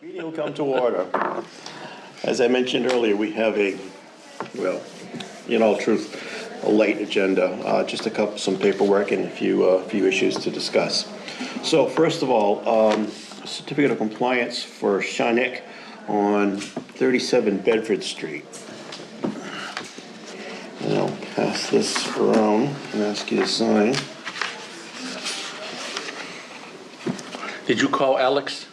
Meeting will come to order. As I mentioned earlier, we have well, in all truth, a late agenda. Just some paperwork and a few issues to discuss. So first of all, certificate of compliance for Shanik on 37 Bedford Street. And I'll pass this around and ask you to sign. Did you call Alex?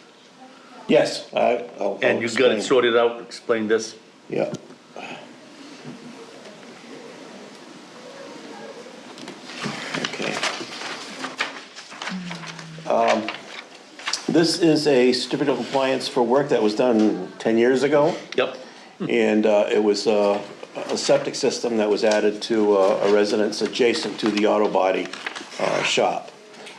Yes, I'll And you got it sorted out, explain this? Yeah. Okay. This is a certificate of compliance for work that was done 10 years ago. Yep. And it was a septic system that was added to a residence adjacent to the auto body shop,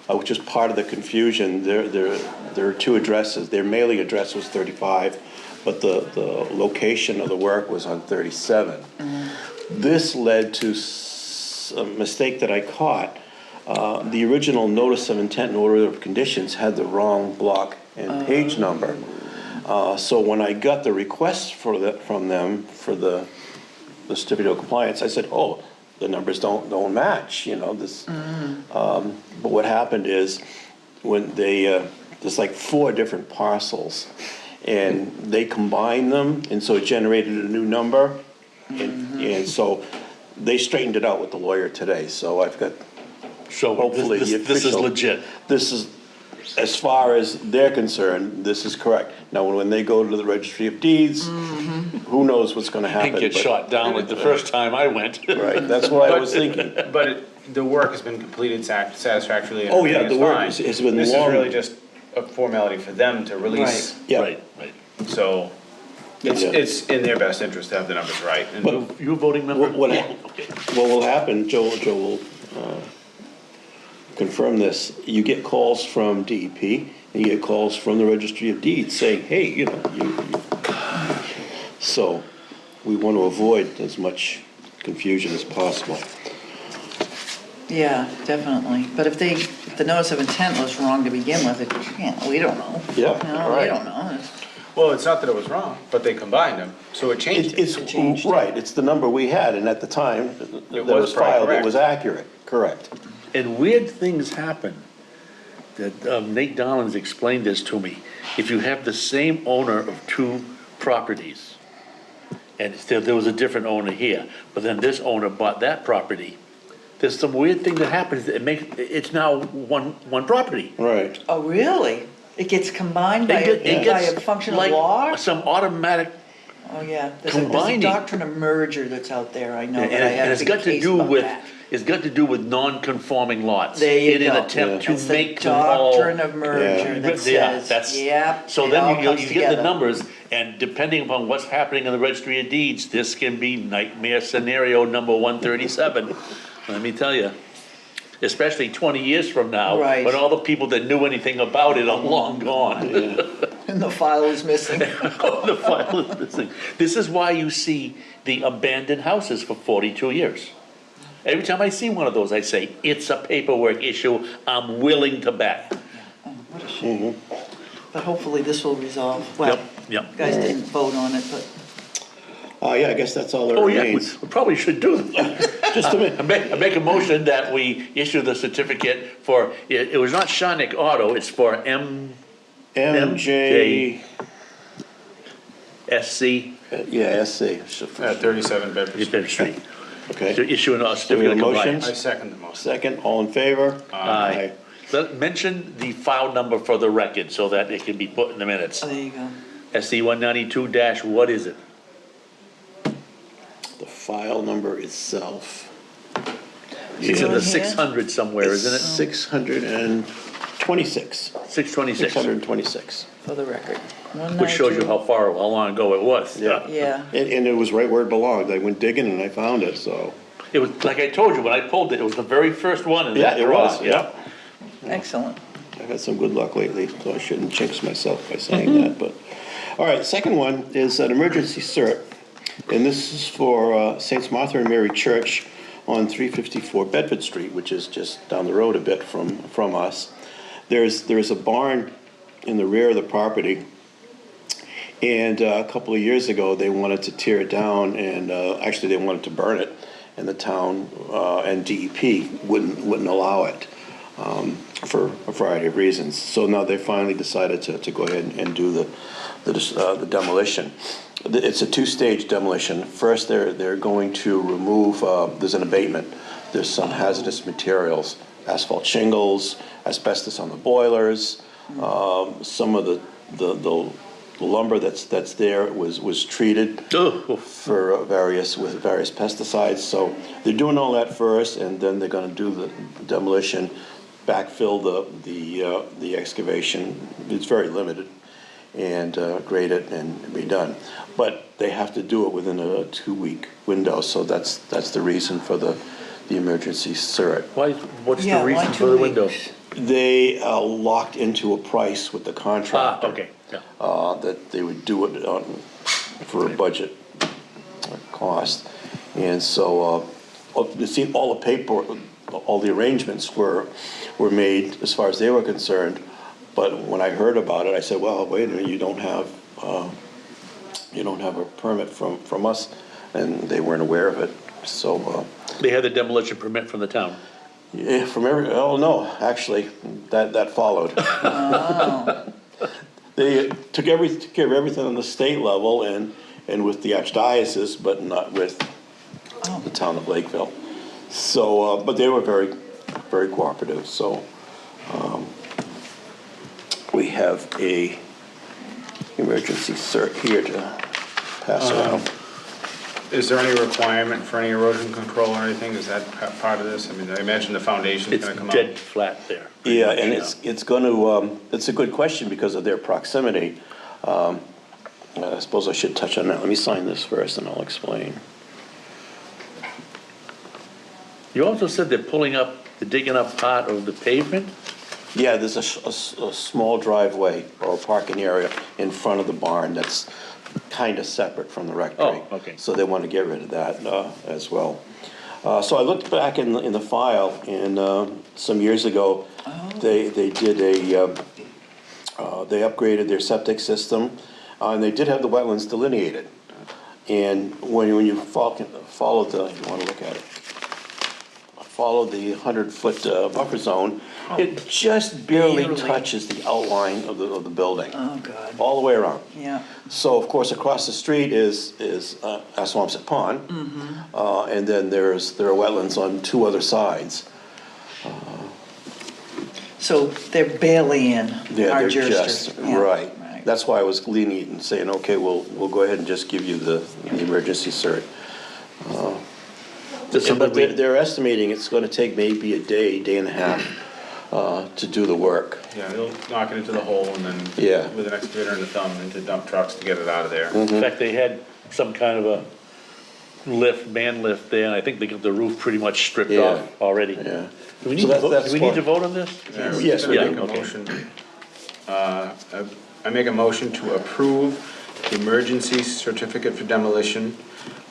which is part of the confusion. There are two addresses. Their mailing address was 35, but the location of the work was on 37. Mm-hmm. This led to a mistake that I caught. The original notice of intent and order of conditions had the wrong block and page number. So when I got the request from them for the certificate of compliance, I said, "Oh, the numbers don't match." You know this. Mm-hmm. But what happened is when there's like 4 different parcels, and they combined them, and so it generated a new number, and so they straightened it out with the lawyer today. So I've got. So hopefully this is legit. This is, as far as they're concerned, this is correct. Now, when they go to the registry of deeds, who knows what's gonna happen. And get shot down like the first time I went. Right, that's what I was thinking. But the work has been completed satisfactorily. And Oh, yeah, everything the is work fine. has been This long. is really just a formality for them to release. Yeah. Right. So it's in their best interest to have the numbers right. And But You a voting member? what Okay. will happen, Joe will confirm this, you get calls from DEP, and you get calls from the registry of deeds saying, hey, you know, so we want to avoid as much confusion as possible. Yeah, definitely. But if the notice of intent was wrong to begin with, we don't know. Yeah, No, right. we don't know. well, it's not that it was wrong, but they combined them, so it changed it. It's, right, it's the number we had, and at the time, that was probably filed, it correct. was accurate, correct. And weird things happen. That Nate Dollins explained this to me. If you have the same owner of 2 properties, and there was a different owner here, but then this owner bought that property, there's some weird thing that happens that it's now one property. Right. Oh, really? It gets combined by a function of like law? some automatic, Oh, yeah. There's a combining. doctrine of merger that's out there, I know. and that I have a it's big got to case do about with, that. it's got to do with non-conforming lots. There you in an go. attempt That's to the make them all. doctrine of merger Yeah. that Yeah, says, that's, yep, so it all then comes you get the together. numbers, and depending upon what's happening in the registry of deeds, this can be nightmare scenario number 137. Let me tell you, especially 20 years from now, Right. when all the people that knew anything about it are long gone. And the file is missing. The file is missing. This is why you see the abandoned houses for 42 years. Every time I see one of those, I say, it's a paperwork issue, I'm willing to bet. Oh, what a shame. But hopefully this will resolve. Well, Yep, yep. you guys didn't vote on it, but Yeah, I guess that's all that Oh, yeah, remains. we probably should do that. Just a minute. I make a motion that we issue the certificate for, it was not Shanik Auto, it's for MJ, SC, yeah, SC. At 37 Bedford Bedford Street. To Okay. issue a Do we certificate have of a motion? compliance. I second the motion. Second, all in favor? Aye. Mention the file number for the record so that it can be put in the minutes. there you go. SC 192 dash, what is it? The file number itself. It's in on the here? 600 somewhere, isn't it? 626. 626, 626. For the record. which shows you how long ago it was. Yeah. Yeah. And it was right where it belonged. I went digging and I found it, so. It was, like I told you, when I pulled it, it was the very first one in Yeah, that it drawer. was, yeah. Excellent. I've had some good luck lately, so I shouldn't jinx myself by saying that, but. All right, second one is an emergency cert, and this is for Saints Martha and Mary Church on 354 Bedford Street, which is just down the road a bit from us. There's a barn in the rear of the property And a couple of years ago, they wanted to tear it down, and actually they wanted to burn it, and the town and DEP wouldn't allow it for a variety of reasons. So now they finally decided to go ahead and do the demolition. It's a two-stage demolition. First, they're going to remove, there's an abatement. There's some hazardous materials, asphalt shingles, asbestos on the boilers, some of the lumber that's there was treated for various pesticides. So they're doing all that first, and then they're going to do the demolition, backfill the excavation. It's very limited, and grade it and be done. But they have to do it within a 2-week window. So that's the reason for the emergency cert. What's Yeah, the why reason 2 for the window? weeks? They locked into a price with the contractor. Okay, yeah. That they would do it for a budget cost. And so, it seemed all the paperwork, all the arrangements were made as far as they were concerned. But when I heard about it, I said, well, wait a minute, you don't have a permit from us, and they weren't aware of it. So, They had the demolition permit from the town. yeah, no, actually, that followed. They took care of everything on the state level and with the archdiocese, but not with the town of Lakeville. So, but they were very, very cooperative, so, we have a emergency cert here to pass around. Is there any requirement for any erosion control or anything? Is that part of this? I mean, I imagine the foundation's It's gonna come out. dead flat there. Yeah, and it's going to, it's a good question because of their proximity. I suppose I should touch on that. Let me sign this first and I'll explain. You also said they're digging up part of the pavement? Yeah, there's a small driveway or a parking area in front of the barn that's kind of separate from the rectory. Oh, okay. So they want to get rid of that as well. So I looked back in the file, and some years ago, they did they upgraded their septic system, and they did have the wetlands delineated. And when you follow you want to look at it, follow the 100-foot buffer zone, it just barely touches the outline of the building. Oh, God. All the way around. Yeah. So, of course, across the street is Assawamsett Pond, and then there are wetlands on 2 other sides. So they're barely in Yeah, our they're jurisdiction. just Yeah, right. That's why I was lenient and saying, okay, we'll go ahead and just give you the emergency cert. But they're estimating it's going to take maybe a day and a half to do the work. Yeah, they'll knock it into the hole and then Yeah. with an excavator and a thumb into dump trucks to get it out of there. In fact, they had some kind of a man lift there, and I think they got the roof pretty much stripped Yeah. off already. Yeah. Do we need So to that's- vote, that's do we need to fine. vote on this? Yeah, we're Yes, gonna we make do. a Okay. motion. I make a motion to approve the emergency certificate for demolition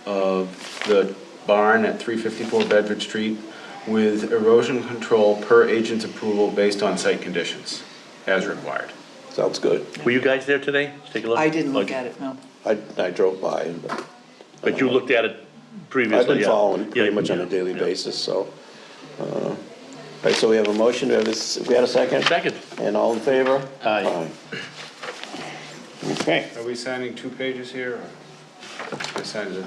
of the barn at 354 Bedford Street with erosion control per agent's approval based on site conditions, as required. Sounds good. Were you guys there today? Take a look. I didn't look Okay. at it, no. I drove by, But you looked at it previously? I've been yeah. following pretty Yeah, much on a yeah, daily yeah. basis, so. All right, so we have a motion, we had a second? Second. And all in favor? Aye. Okay. Are we signing 2 pages here? I signed it.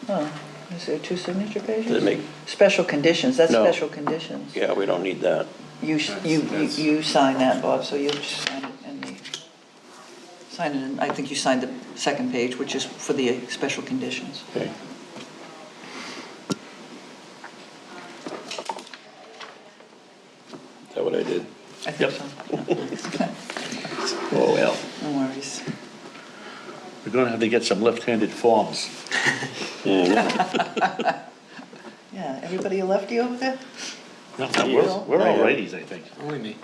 Oh, is there 2 signature pages? Does it make, Special conditions, that's No. special conditions. yeah, we don't need that. You sign that, Bob, so you'll just sign it and I think you signed the second page, which is for the special conditions. Okay. Is that what I did? I think Yep. so. Oh, well. No worries. We're gonna have to get some left-handed forms. Yeah, Yeah, everybody a lefty over there? No, Will? we're all Yeah. righties, I think. Only me.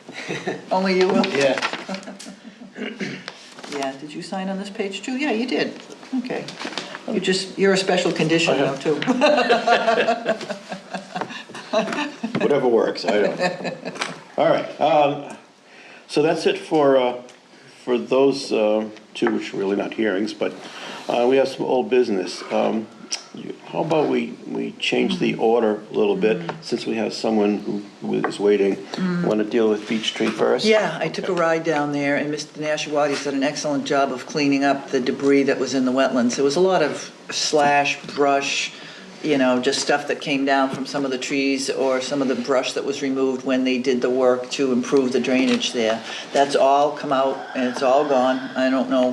Only you will? Yeah. Yeah, did you sign on this page too? Yeah, you did. Okay. You're a special condition now too. Whatever works, I don't. All right, so that's it for for those two, which are really not hearings, but we have some old business. How about we change the order a little bit, since we have someone who is waiting? Want to deal with Beech Tree first? Yeah, I took a ride down there, and Mr. Nashawati's done an excellent job of cleaning up the debris that was in the wetlands. There was a lot of slash, brush, just stuff that came down from some of the trees or some of the brush that was removed when they did the work to improve the drainage there. That's all come out and it's all gone. I don't know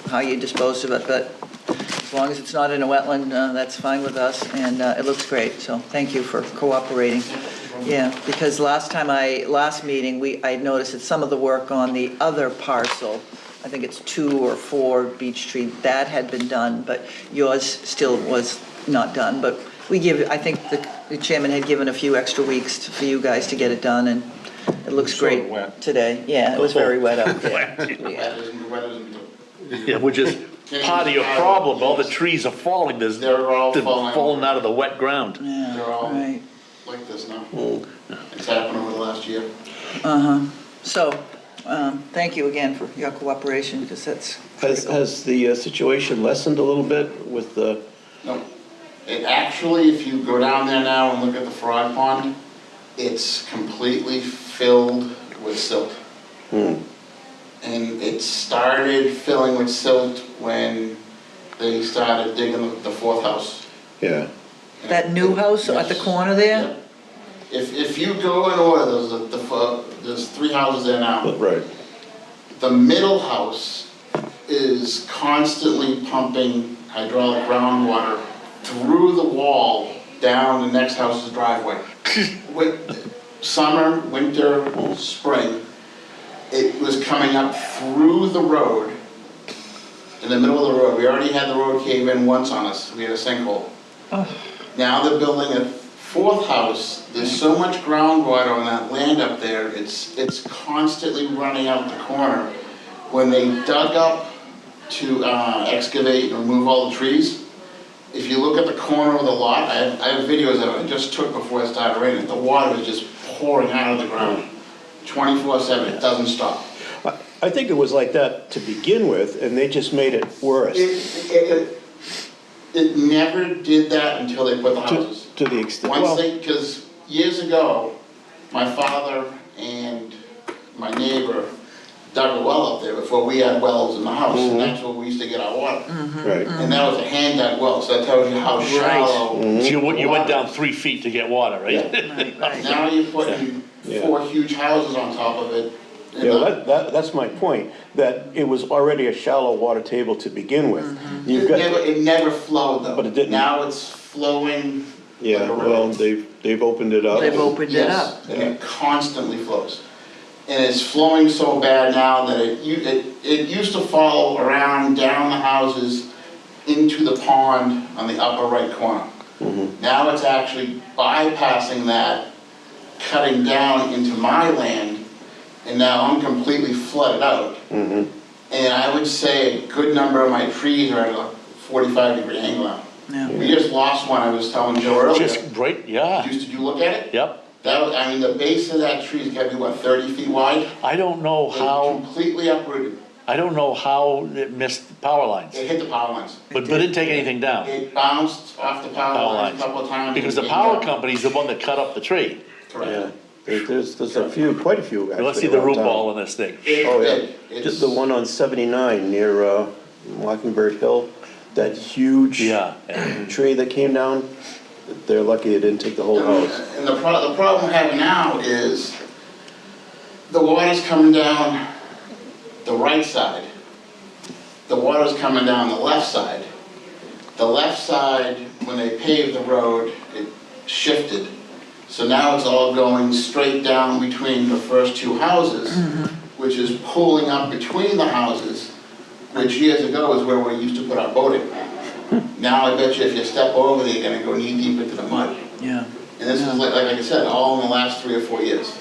how you disposed of it, but as long as it's not in a wetland, that's fine with us, and it looks great, so thank you for cooperating. Yeah, because last meeting, I noticed that some of the work on the other parcel, I think it's 2 or 4 Beech Tree, that had been done, but yours still was not done. But I think the chairman had given a few extra weeks for you guys to get it done, and it looks great today. Yeah, it was very wet out there. Yeah. Yeah, which is part of your problem, all the trees are falling, They're all falling out of the wet ground. Yeah, They're all right. like this now. It's happened over the last year. So, thank you again for your cooperation, because that's critical. Has the situation lessened a little bit with the? No. It actually, if you go down there now and look at the frog pond, it's completely filled with silt. And it started filling with silt when they started digging the 4th house. Yeah. That new house at the corner there? Yep. If you go in order, there's 3 houses there now. Right. The middle house is constantly pumping hydraulic groundwater through the wall down the next house's driveway. With summer, winter, spring, it was coming up through the road, in the middle of the road. We already had the road cave in once on us. We had a sinkhole. Now they're building a 4th house. There's so much groundwater on that land up there, it's constantly running out the corner. When they dug up to excavate and remove all the trees, if you look at the corner of the lot, I have videos of it I just took before it started raining. The water is just pouring out of the ground, 24/7. It doesn't stop. I think it was like that to begin with, and they just made it worse. It never did that until they put the houses. To the extent. Because years ago, my father and my neighbor dug a well up there before we had wells in the house, and that's where we used to get our water. Right. And that was a hand-dug well, so that tells you how shallow. So you went down 3 feet to get water, right? Yeah. Right. Now you're putting 4 huge houses on top of it. Yeah, that's my point, that it was already a shallow water table to begin with. You've got, It never flowed though. But it didn't. Now it's flowing. yeah, like a well, river. they've opened it up. They've opened it up. Yes, and it constantly flows. And it's flowing so bad now that it used to follow around down the houses into the pond on the upper right corner. Now it's actually bypassing that, cutting down into my land, and now I'm completely flooded out. And I would say a good number of my trees are at a 45-degree angle now. Yeah. We just lost one, I was telling Joe earlier. Just great, yeah. Did you look at it? Yep. The base of that tree's gotta be, 30 feet wide? I don't know It how, completely uprooted. it missed the power lines, It hit the power lines. but didn't take anything down. It bounced off the power lines a couple of times. Because the and power came down. company's the one that cut up the tree. Correct. Yeah, there's quite a few actually. Let's see the around root town. ball in this thing. Oh, yeah. It's- Just the one on 79 near Mockingbird Hill, that huge Yeah. tree that came down. They're lucky it didn't take the whole house. And the problem we're having now is the water's coming down the right side. The water's coming down the left side. The left side, when they paved the road, it shifted. So now it's all going straight down between the first 2 houses, which is pulling up between the houses, which years ago is where we used to put our boating. Now I bet you if you step over there, you're gonna go knee deep into the mud. Yeah. And this is like I said, all in the last 3 or 4 years.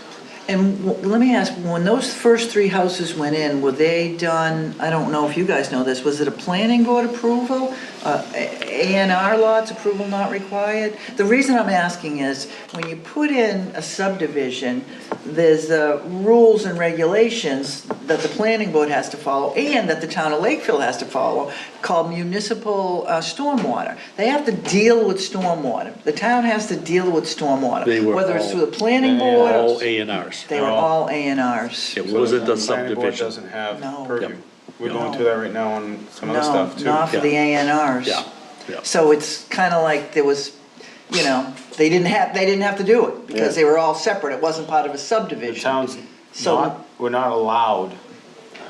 And let me ask, when those first 3 houses went in, were they done, I don't know if you guys know this, was it a planning board approval? A&R lots approval not required? The reason I'm asking is, when you put in a subdivision, there's rules and regulations that the planning board has to follow and that the town of Lakeville has to follow, called municipal stormwater. They have to deal with stormwater. The town has to deal with stormwater. They were whether it's all- through the planning board. All A&Rs. They were all A&Rs. It wasn't the Planning board subdivision. doesn't have No. purview. Yep. We're going through that right now on some other No, stuff too. not for the A&Rs. Yeah, yeah. So it's kind of like there was, you know, they didn't have to do it because Yeah. they were all separate. It wasn't part of a The subdivision. town's So- not, we're not allowed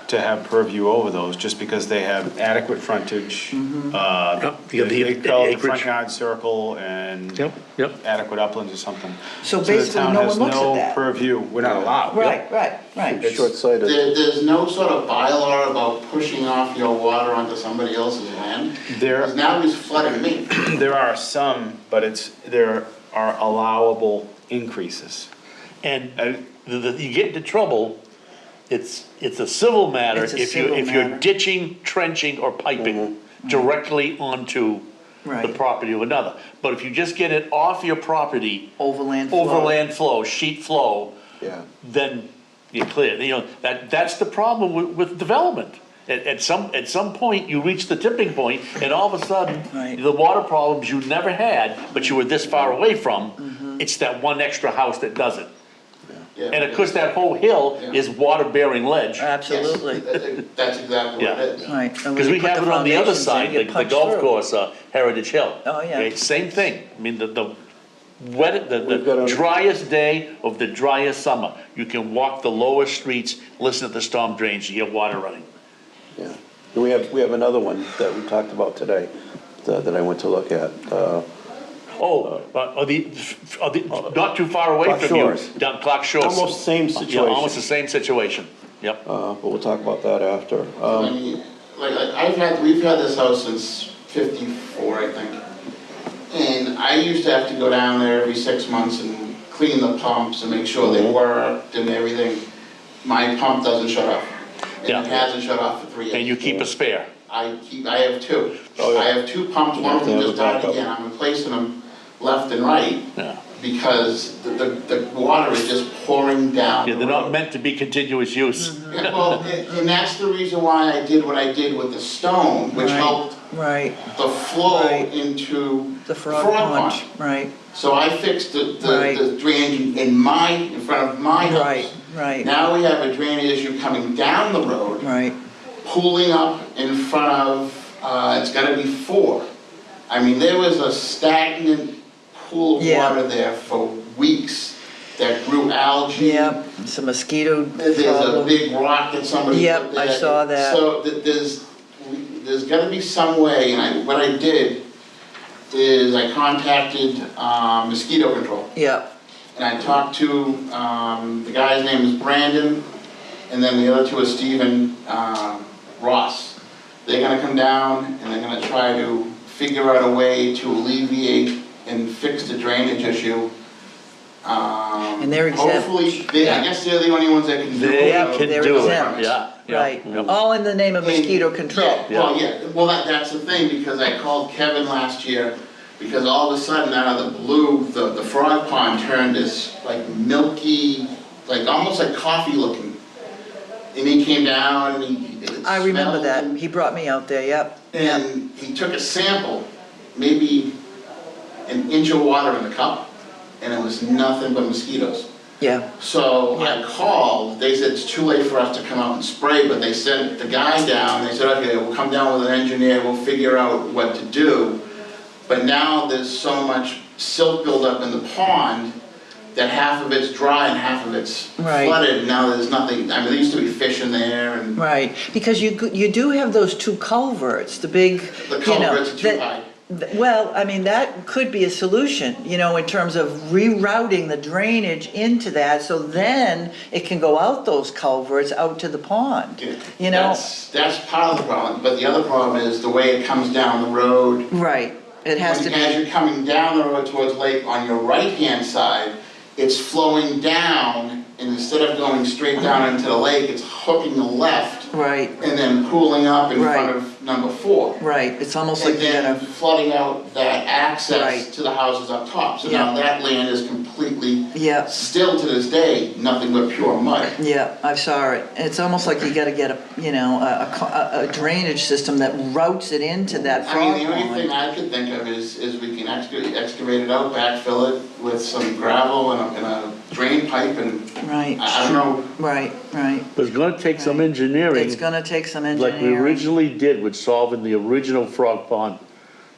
to have purview over those just because they have adequate frontage. Yep, They you got the they call it the front acreage. yard circle and Yep, yep. adequate uplands or something. So basically, no one looks at The town has that. no purview, we're not allowed. Right. It's- Short-sighted. There's no sort of bylaw about pushing off your water onto somebody else's land. There- Because now he's flooding me. There are some, but there are allowable increases. And you get into trouble, it's a civil matter It's a if civil you're matter. ditching, trenching, or piping directly onto the Right. property of another. But if you just get it off your property, Overland flow. overland flow, sheet flow, Yeah. then you're clear. You know, that's the problem with development. At some point, you reach the tipping point, and all of a sudden, Right. the water problems you never had, but you were this far away from, it's that one extra house that does it. Yeah. And of course, that whole hill Yeah. is water-bearing ledge. Absolutely. Yes, that's exactly what it is. Right. And when Because you we put have it on the other foundations in, side, you the punch golf through. course, Heritage Hill. Oh, yeah. Okay, same thing. I mean, the We've got the a- driest day of the driest summer, you can walk the lower streets, listen to the storm drains, you hear water running. Yeah. And we have another one that we talked about today, that I went to look at. Not too far away Clark from you, Shores. down Clark Shores. Almost same Yeah, situation. almost the same situation, yep. But we'll talk about that after. I mean, we've had this house since '54, I think. And I used to have to go down there every 6 months and clean the pumps and make sure they worked and everything. My pump doesn't shut off. And Yeah. it hasn't shut off for 3 years. And you keep a spare. I have 2. Oh, yeah. I have 2 pumps, one of them have to just have a died backup. again. I'm replacing them left and right Yeah. because the water is just pouring down Yeah, the they're not road. meant to be continuous use. Yeah, well, and that's the reason why I did what I did with the stone, which Right. helped Right. the flow Right. into The frog pond. Right. So I fixed the Right. drainage in front of my house. Right. Right. Now we have a drainage issue coming down the road, Right. pooling up in front of, it's gotta be 4. I mean, there was a stagnant pool of Yeah. water there for weeks that grew algae. Yep. It's a mosquito There's a problem. big rock that somebody Yep, put I there. saw that. So there's gotta be some way, and what I did is I contacted Mosquito Control. Yep. And I talked to, the guy's name is Brandon, and then the other 2 is Stephen Ross. They're gonna come down and they're gonna try to figure out a way to alleviate and fix the drainage issue. And they're exempt. Hopefully, I guess they're the only ones that can do it. They Yep, can they're do it, exempt. yeah. yeah, Right. yeah. All in the name of mosquito control. Well, that's the thing, because I called Kevin last year, because all of a sudden, out of the blue, the frog pond turned this like milky, like almost like coffee looking. And he came down and it I remember smelled that. and- He brought me out there, yep. And he took a sample, maybe an inch of water in the cup, and it was nothing but mosquitoes. Yeah. So I Yeah. called, they said it's too late for us to come out and spray, but they sent the guy down, they said, okay, we'll come down with an engineer, we'll figure out what to do. But now there's so much silt buildup in the pond that half of it's dry and half of it's Right. flooded, and now there's nothing, I mean, there used to be fish in there and Right, because you do have those 2 culverts, the big, the you know. culverts are too that- high. Well, I mean, that could be a solution, you know, in terms of rerouting the drainage into that, so then it can go out those culverts out to the pond, you know? That's part of the problem, but the other problem is the way it comes down the road. Right, it has to As be, you're coming down the road towards Lake, on your right-hand side, it's flowing down and instead of going straight down into the lake, it's hooking the left Right, and then pooling up in Right. front of number 4. right, it's almost And like you then gotta, flooding out that access Right. to the houses up top. So now Yeah. that land is completely, yeah, still to this day, nothing but pure mud. yeah, I saw it. It's almost like you gotta get a, you know, a drainage system that routes it into that I frog mean, the only thing pond. I could think of is we can excavate it out, backfill it with some gravel and a drain pipe and, Right, I don't know. right, right. But it's gonna take some Right. engineering. It's gonna take some Like we engineering. originally did with solving the original frog pond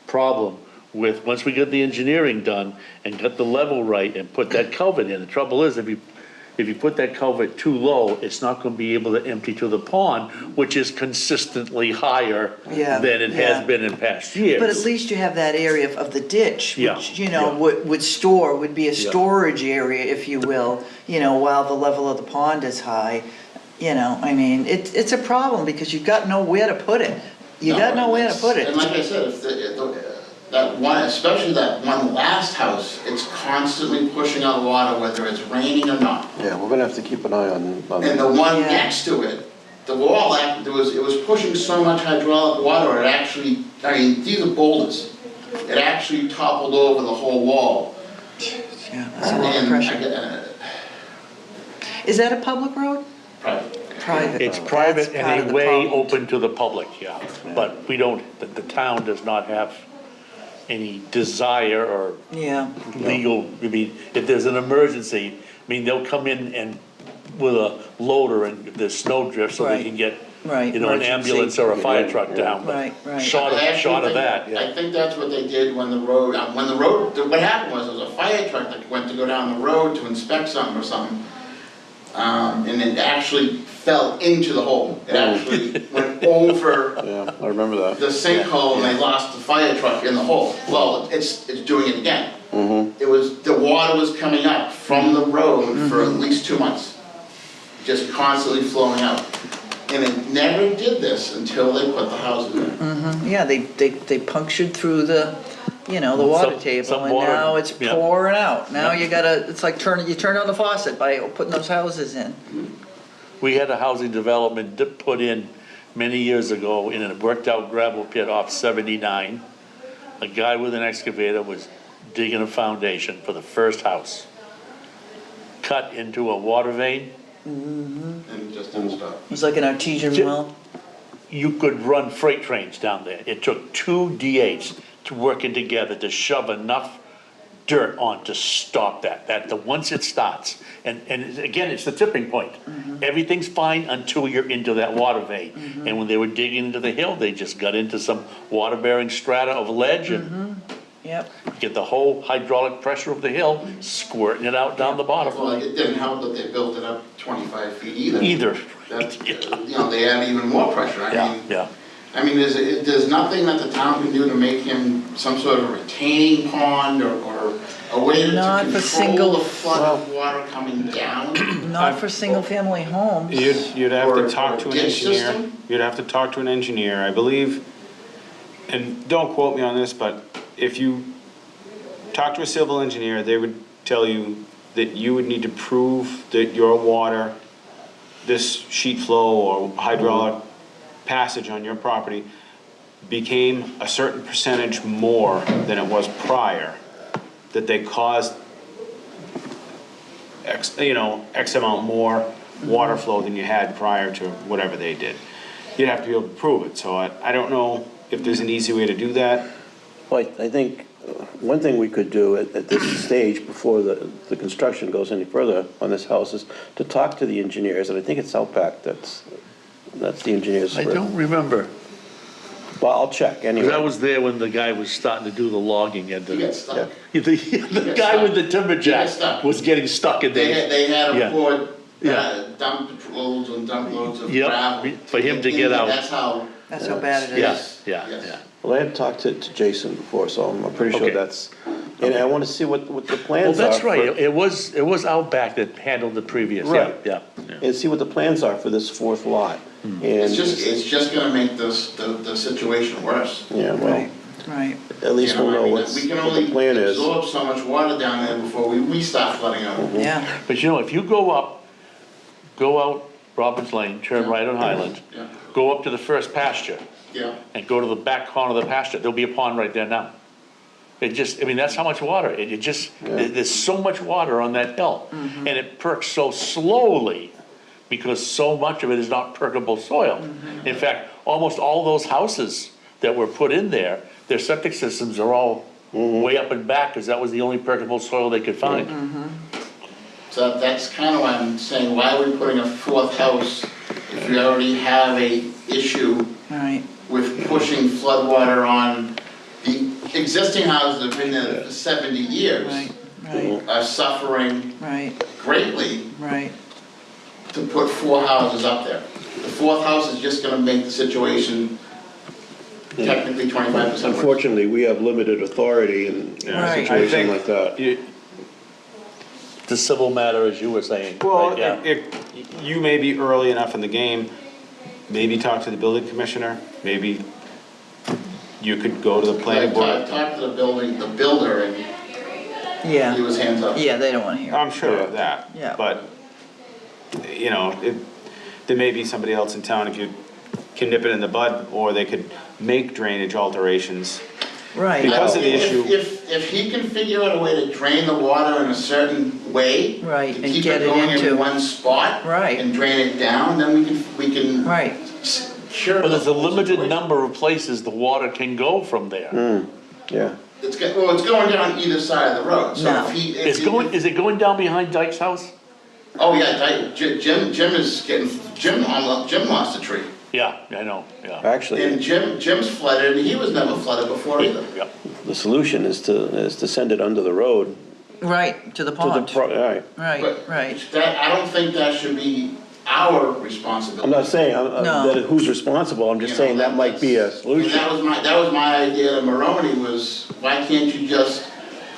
problem with, once we got the engineering done and got the level right and put that culvert in. The trouble is, if you put that culvert too low, it's not gonna be able to empty to the pond, which is consistently higher Yeah, than it yeah. has been in past years. But at least you have that area of the ditch, Yeah, which, you know, yeah. would be a Yeah. storage area, if you will, you know, while the level of the pond is high. You know, I mean, it's a problem because you've got nowhere to put it. You got nowhere to put it. And like I said, that one, especially that one last house, it's constantly pushing out water whether it's raining or not. Yeah, we're gonna have to keep an eye on And the one Yeah. next to it, the wall, it was pushing so much hydraulic water, it actually, I mean, these are boulders. It actually toppled over the whole wall. Yeah, that's a lot of And pressure. Is that a public road? Private. It's private That's part and of a the way problem. open to the public, yeah. But we don't, the town does not have any desire or Yeah, legal, I mean, if there's an emergency, I mean, they'll come in and with a loader and if there's snow drift so they Right. can get, right. you know, an emergency. ambulance or a fire Yeah, truck yeah. down. but Right, right. Short I actually of think- that, I yeah. think that's what they did when the road, what happened was, there was a fire truck that went to go down the road to inspect something or something. And it actually fell into the hole. It actually went over Yeah, I remember that. the sinkhole and they lost the fire truck in the hole. Well, it's doing it again. The water was coming up from the road for at least 2 months. Just constantly flowing out. And it never did this until they put the houses in. Yeah, they punctured through the, you know, the water Some table, and water, now it's yeah. pouring out. Now Yeah. you gotta, it's like you turn on the faucet by putting those houses in. We had a housing development put in many years ago in a worked out gravel pit off 79. A guy with an excavator was digging a foundation for the first house. Cut into a water vein. And it just didn't stop. It was like an artesian well. You could run freight trains down there. It took 2 DAs to working together to shove enough dirt on to stop that once it starts. And again, it's the tipping point. Everything's fine until you're into that water vein. And when they were digging into the hill, they just got into some water-bearing strata of ledge and Yep, get the whole hydraulic pressure of the hill squirting it out down the Well, bottom. it didn't help that they built it up 25 feet either. Either, That, you know, they had even more pressure. yeah, yeah. I mean, there's nothing that the town can do to make him some sort of retaining pond or a way to Not for control single- the flood of water coming down. not for single-family homes. You'd have Or to talk to an ditch engineer. system? You'd have to talk to an engineer, I believe, and don't quote me on this, but if you talk to a civil engineer, they would tell you that you would need to prove that your water, this sheet flow or hydraulic passage on your property became a certain percentage more than it was prior, that they caused X amount more water flow than you had prior to whatever they did. You'd have to be able to prove it, so I don't know if there's an easy way to do that. Well, I think one thing we could do at this stage, before the construction goes any further on this house, is to talk to the engineers, and I think it's Outback that's the engineers. I don't remember. Well, I'll check anyway. Because I was there when the guy was starting to do the logging and He got the, stuck. the guy with the timber jack stuck. was getting stuck in there. They had Yeah. to pour Yeah. dump loads and dump loads of Yep, gravel. for him to in get there. out. That's how, That's how bad it Yeah, is. yeah, Yes. yeah. Well, I had talked to Jason before, so I'm pretty sure Okay. that's, and I want to see what the Well, plans are. that's right, for- it was Outback that handled the previous, yeah, Right. yeah. And see what the plans are for this fourth lot. Hmm. And, it's just gonna make the situation worse. yeah, well, Right, right. at least You know, we'll I know mean, what we can the only plan is. absorb so much water down there before we start flooding out. Yeah, But you know, if you go up go out Roberts Lane, turn right on Highland, Yeah. go up to the first pasture, Yeah, and go to the back corner of the pasture, there'll be a pond right there now. It just, I mean, that's how much water, it just, there's so much water on that hill. And it perks so slowly, because so much of it is not permeable soil. In fact, almost all those houses that were put in there, their septic systems are all way up and back, because that was the only permeable soil they could find. so that's kind of why I'm saying, why are we putting a fourth house if we already have a issue Right, with pushing floodwater on the existing houses that have been there for 70 years right, right, are suffering right, greatly right. to put 4 houses up there. The fourth house is just gonna make the situation technically 25% worse. Unfortunately, we have limited authority in a Right. situation like that. The civil matter, as you were saying. Well, right, yeah. you may be early enough in the game, maybe talk to the building commissioner, maybe you could go to the planning I board. talked to the builder, and he Yeah, was hands up. yeah, they don't wanna hear it. I'm sure of that. Yeah. But, you know, there may be somebody else in town, if you can nip it in the bud, or they could make drainage alterations. Right, Because of the issue. If he can figure out a way to drain the water in a certain way. Right, to and keep get it it going into- in one spot. Right. And drain it down, then we can. right, Sure. But there's a limited number of places the water can go from there. Yeah. It's going down either side of the road, so No. if he. Is it going down behind Dyke's house? Oh, yeah, Jim is getting, Jim lost a tree. Yeah, I know, yeah. Actually, And Jim's flooded, and he was never flooded before either. Yeah. the solution is to send it under the road right, to the to the, pond. right. Right, But right. I don't think that should be our responsibility. I'm not saying No. that who's responsible, I'm just saying that might be a And solution. that was my idea to Maroney was, why can't you just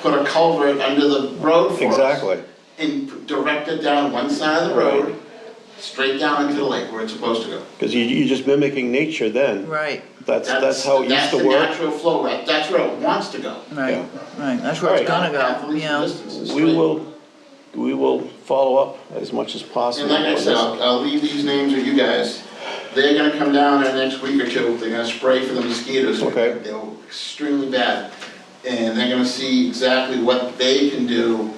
put a culvert under the road for us? Exactly. And direct it down one side of the road, straight down into the lake where it's supposed to go. Because you're just mimicking nature then. Right, That's how it used to That's the work. natural flow, that's where it wants to go. right, right, that's where it's gonna go, Athletes you know. distance is We straight. will follow up as much as possible. And like I said, I'll leave these names with you guys. They're gonna come down in the next week or two, they're gonna spray for the mosquitoes. Okay. They're extremely bad. And they're gonna see exactly what they can do.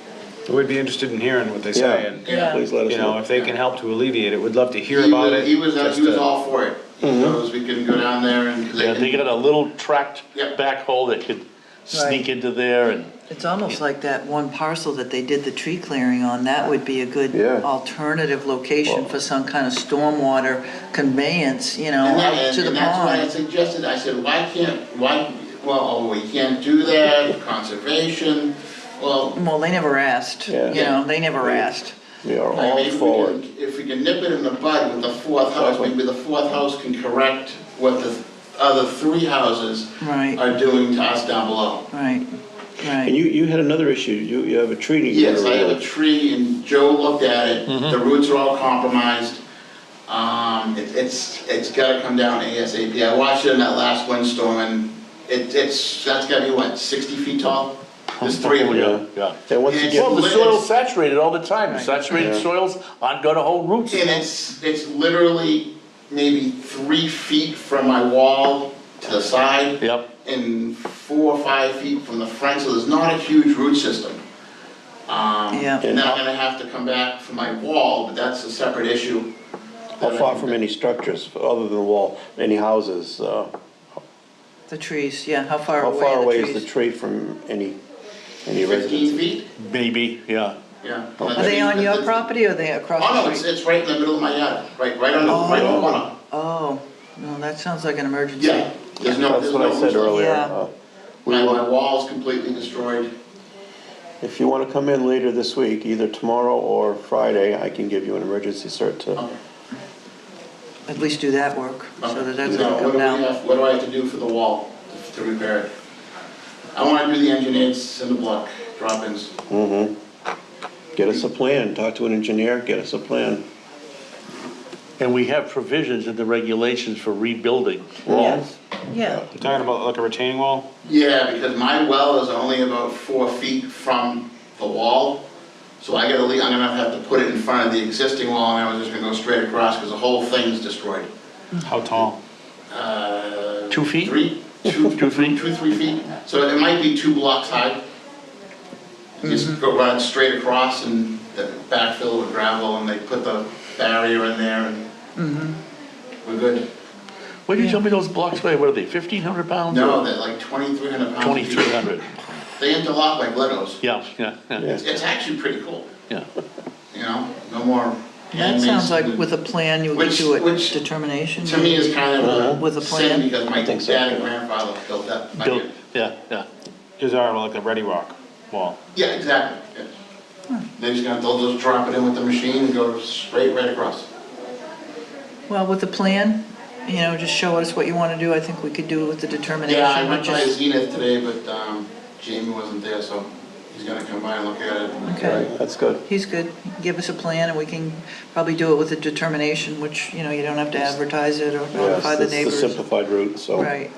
We'd be interested in hearing what they say, and, Yeah. Please let us you know, know. if they can help to alleviate it, we'd love to hear about it. He was just to- all for it. He knows we can go down there and. 'cause Yeah, they got a little tracked Yep. backhoe that could sneak into there and, It's almost like that one parcel that they did the tree clearing on, that would be a good Yeah. alternative location for some kind of stormwater conveyance, you know, And out to the that's why I pond. suggested, I said, we can't do that, conservation, well. Well, they never asked, you Yeah. know, they never asked. We are Like, all maybe forward. if we can nip it in the bud with the fourth house, Exactly. maybe the fourth house can correct what the other 3 houses Right, are doing to us down below. right, And right. you had another issue, you have a tree you Yes, gotta I have a remove. tree and Joe looked at it, the roots are all compromised. It's gotta come down ASAP. I watched it in that last windstorm and that's gotta be what, 60 feet tall? There's 3 of yeah, them. yeah. And once you It's get, Well, the lit- soil's saturated all the time, Right. saturated Yeah. soils aren't gonna hold roots. And it's literally maybe 3 feet from my wall to the side. Yep, And 4 or 5 feet from the front, so there's not a huge root system. Yeah. And then I'm gonna have to come back for my wall, but that's a separate issue. how far from any structures, other than the wall, any houses, The trees, yeah, how far how away far are away the is the trees? tree from any 15 residence? feet? maybe, yeah. Yeah. Are they on your property or are they across Oh, no, the it's, street? it's right in the middle of my yard, right on the corner. Oh, no, that sounds like an emergency. Yeah, there's no, That's there's what no I said root earlier. Yeah. We My will, wall's completely destroyed. if you wanna come in later this week, either tomorrow or Friday, I can give you an emergency cert to, Okay. At least do that work, so that that's Now, gonna come down. what do I have to do for the wall to repair it? I wanna do the engineered cinder block drop-ins. get us a plan, talk to an engineer, get us a plan. And we have provisions in the regulations for rebuilding walls. Yeah, You're talking about like a retaining wall? Yeah, because my well is only about 4 feet from the wall, So I'm gonna have to put it in front of the existing wall, and I was just gonna go straight across, because the whole thing's destroyed. How tall? 2 feet? 2 feet, 3 feet. So it might be 2 blocks high. Just go run it straight across and backfill with gravel, and they put the barrier in there, and we're good. What did you tell me those blocks weigh? What are they, 1,500 pounds? No, they're like 2,300 pounds. 2,300. They interlock like Legos. Yeah. It's actually pretty cool, Yeah. you know, no more That handmade. sounds like with a plan, you would Which- do it which determination. To me is kind of With a a plan? sin, because my think so, dad and yeah. grandfather built that. Built, yeah. Is our like a Ready Rock wall? Yeah, exactly. Yeah. They'll just drop it in with the machine and go straight right across. Well, with the plan, you know, just show us what you want to do. I think we could do it with the determination. Yeah, I went which by is- Zenith today, but Jamie wasn't there, so he's gonna come by and look at it. Okay. Right, that's good. He's good. Give us a plan and we can probably do it with a determination, which, you know, you don't have to advertise it or notify Yes, the it's the neighbors. simplified route, so. Right.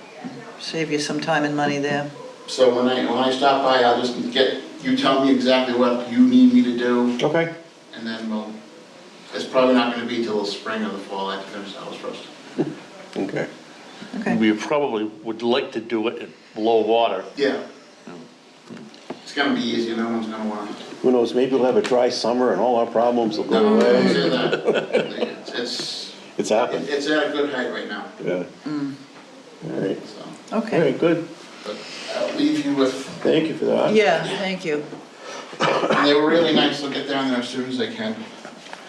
Save you some time and money there. So when I stop by, I'll just you tell me exactly what you need me to do, Okay. and then it's probably not gonna be till the spring or the fall. I have to finish the house first. Okay. Okay. We probably would like to do it in low water. Yeah. It's gonna be easy, no one's gonna want. Who knows, maybe we'll have a dry summer and all our problems will go No, don't away. say that. It's happened. It's at a good height right now, Yeah. All right. so. All Okay. right, good. But I'll leave you with, Thank you for that. Yeah, thank you. and they were really nice, they'll get down there as soon as they can.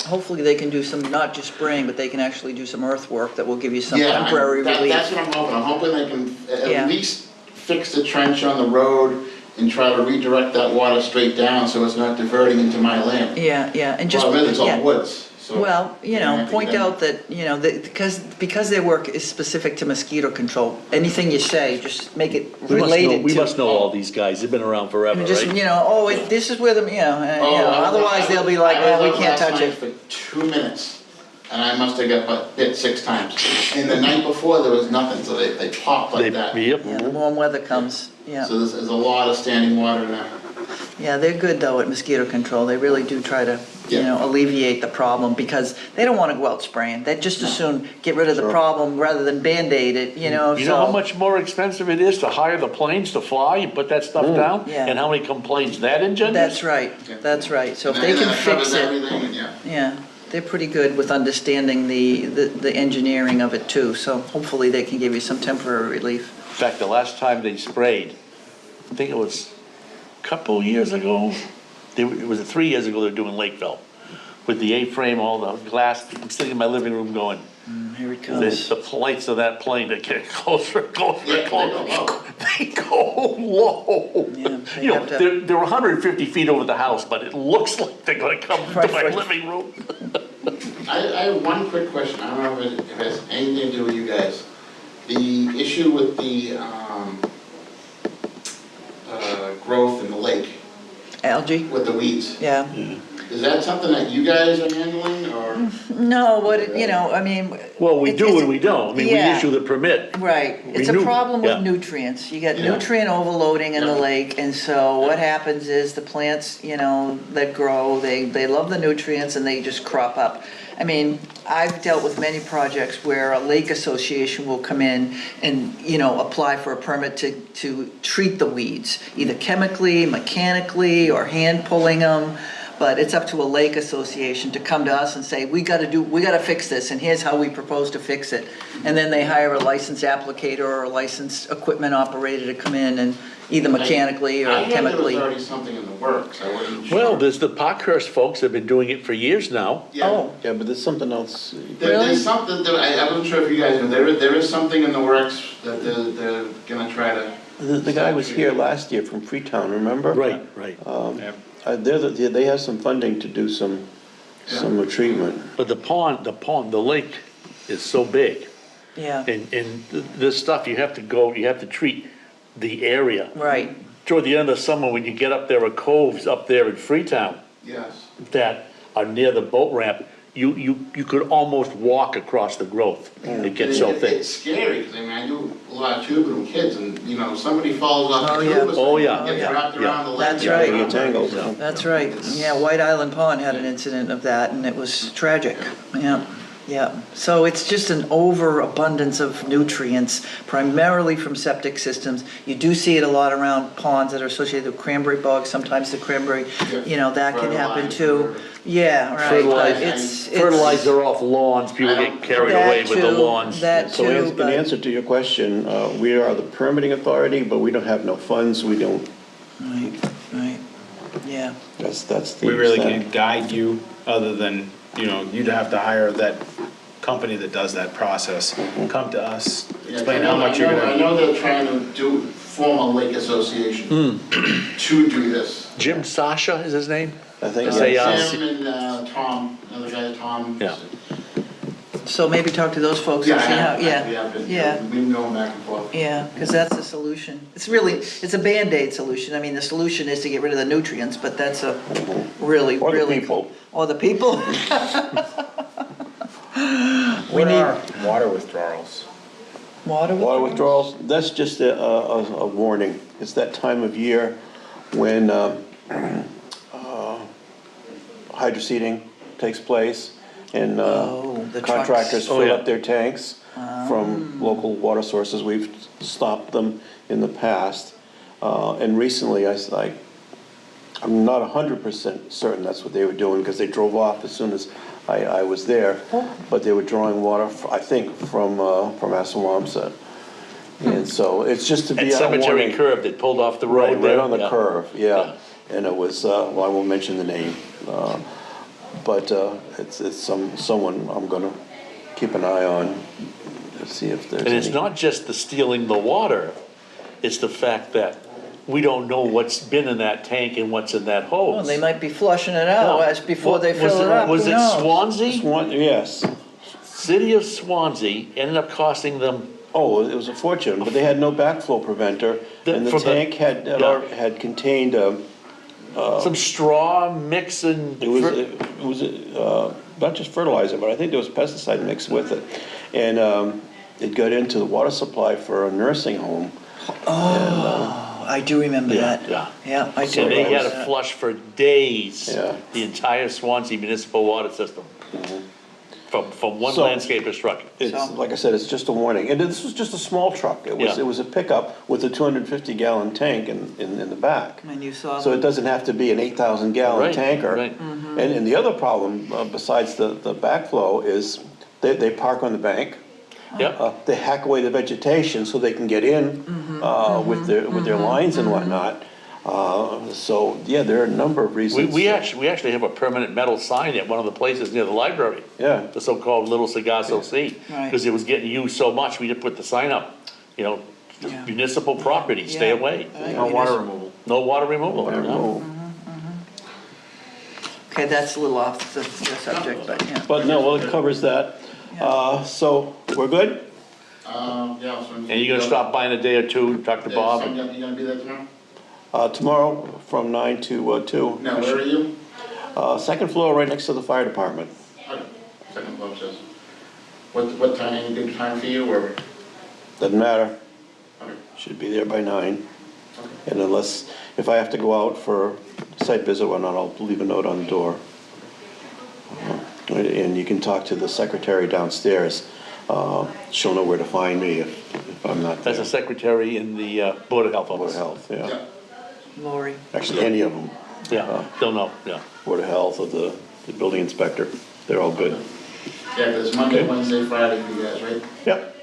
Hopefully they can do some, not just spraying, but they can actually do some earthwork that will give you some Yeah, temporary That's relief. what I'm hoping. I'm hoping they can Yeah. at least fix the trench on the road and try to redirect that water straight down so it's not diverting into my land. Yeah, and just, Problem is, it's all yeah. woods, so. Well, you they're gonna know, have to point get in. out that, you know, that because their work is specific to mosquito control, anything you say, just make it related to. We must know all these guys. They've been around I forever, mean, just, right? you know, oh, this is where the, you know, Oh, otherwise they'll be like, well, we can't touch I it. was up last night for 2 minutes, and I must have got bit 6 times. And the night before, there was nothing, so they popped like that. Yep. Yeah, the warm weather comes, yeah. So there's a lot of standing water now. Yeah, they're good though at mosquito control. They really do try to, you Yeah. know, alleviate the problem because they don't want to go out spraying. They'd just as soon get rid of the Sure. problem rather than Band-Aid it, you know, You know how so. much more expensive it is to hire the planes to fly and put that stuff down? Yeah. And how many complaints that engenders? That's right, Yeah. that's right. So if And they then can that covers fix it, everything, and yeah. yeah, they're pretty good with understanding the engineering of it too. So hopefully they can give you some temporary relief. In fact, the last time they sprayed, I think it was a couple years ago, it was 3 years ago they were doing Lakeville. With the A-frame, all the glass, I'm sitting in my living room going, Here it the comes. flights of that plane that get closer and closer Yeah, and closer. they go low. They go low. Yeah, they You know, have to- they're 150 feet over the house, but it looks like they're gonna come Right, to my right. living room. I have one quick question. I don't know if it has anything to do with you guys. The issue with the growth in the lake Algae, with the weeds. yeah. Is that something that you guys are handling, or? No, you know, I mean. Well, we it's- do it's- and we don't. I mean, we yeah. issue the permit. Right, it's a Renew- problem yeah. with nutrients, you get Yeah. nutrient overloading in the Yeah. lake, and so what happens is the plants, you know, that grow, they love the nutrients and they just crop up. I mean, I've dealt with many projects where a lake association will come in and, you know, apply for a permit to treat the weeds, either chemically, mechanically, or hand pulling them. But it's up to a lake association to come to us and say, we gotta fix this, and here's how we propose to fix it. And then they hire a licensed applicator or a licensed equipment operator to come in and either mechanically or I heard there chemically. was already something in the works. I wasn't sure. Well, there's the Parkhurst folks have been doing it for years now. Yeah. Oh, Yeah, but there's something else. Really? There's something, I wasn't sure if you guys know, there is something in the works that they're gonna try to. The guy was here last year from Freetown, remember? Right. They have some funding to do some treatment. But the lake is so big. yeah, And this stuff, you have to treat the area. right, Toward the end of summer, when you get up there are coves up there in Freetown Yes. that are near the boat ramp, you could almost walk across the growth. It gets so thick. It's scary, because I mean, I do a lot of tubing with kids, and, you know, somebody falls off Oh, the yeah. tube, Oh, yeah. gets Yeah. wrapped around the leg. That's right. You get tangled. That's right. Yeah, White Island Pond had an incident of that, and it was tragic. Yeah, yeah. So it's just an overabundance of nutrients, primarily from septic systems. You do see it a lot around ponds that are associated with cranberry bogs. Sometimes the cranberry, you know, that can happen too. Yeah, right. But it's Fertilizer off lawns, people get carried That away with the too, lawns. that So too, in but answer to your question, we are the permitting authority, but we don't have no funds, we don't, right, right. Yeah. that's the. We really extent. can't guide you, other than, you know, you'd have to hire that company that does that process. Come to us, Yeah, explain how much you're I gonna. know they're trying to form a lake association to do this. Jim Sasha is his name? I think, Say, yeah. Sam and Tom, another guy, Tom. Yeah. So maybe talk to those folks and see how, yeah, We've yeah. been going back and forth. Yeah, because that's a solution. It's really, it's a Band-Aid solution. I mean, the solution is to get rid of the nutrients, but that's a really, Or the really. people. Or the people. What are water withdrawals? Water Water withdrawals? withdrawals, that's just a warning. It's that time of year when hydroseeding takes place and the contractors trucks. Oh, fill yeah. up their tanks from local water sources. We've stopped them in the past. And recently, I'm not 100% certain that's what they were doing, because they drove off as soon as I was there. But they were drawing water, I think, from Assawamsett. And so it's just to be At a warning. Cemetery Curve that pulled off the road Right there. on the Yeah. curve, yeah. And it was, well, I won't mention the name, but it's someone I'm gonna keep an eye on to see if there's And it's any- not just the stealing the water, it's the fact that we don't know what's been in that tank and what's in that hose. Well, they might be flushing it out as before they Was fill it up. Was Who it knows? Swansea? Yes. City of Swansea ended up costing them, Oh, it was a fortune, but they had no backflow preventer, and the From the- tank had contained, some straw mix and. it was not just fertilizer, but I think there was pesticide mixed with it. And it got into the water supply for a nursing home. Oh, I do remember Yeah, that. yeah. Yeah, I do So they remember had to that. flush for days, Yeah. the entire Swansea municipal water system. From one So- landscaper's truck. It's, So- like I said, it's just a warning. And this was just a small truck. Yeah. It was a pickup with a 250-gallon tank in the back. And you saw So it them. doesn't have to be an 8,000-gallon Right, tanker. right. And the other problem, besides the backflow, is they park on the bank. Yep. They hack away the vegetation so they can get in with their lines and whatnot. So, yeah, there are a number of reasons. We actually have a permanent metal sign at one of the places near the library. Yeah. The so-called Little Sargasso Sea. Right. Because it was getting used so much, we just put the sign up, you know, Yeah. municipal property, stay Yeah. away. Right. No water removal. No water removal. Water no. removal. Okay, that's a little off the subject, but yeah. But no, well, it covers that. So, we're good? Yeah. And you're gonna stop by in a day or two and talk to Bob? You gonna be there tomorrow? Tomorrow from 9 to 2. Now, where are you? Second floor, right next to the fire department. Okay, second floor says. What time, any good time for you, or? Doesn't matter. Okay. Should be there by 9. Okay. And if I have to go out for site visit or whatnot, I'll leave a note on the door. And you can talk to the secretary downstairs. She'll know where to find me if I'm not there. That's a secretary in the Board of Health Board of office. Health, yeah. Yeah. Lori. Actually, any of them. Yeah, don't know, yeah. Board of Health or the building inspector, they're all good. Yeah, 'cause it's Monday, Okay. Wednesday, Friday for you guys, right? Yep.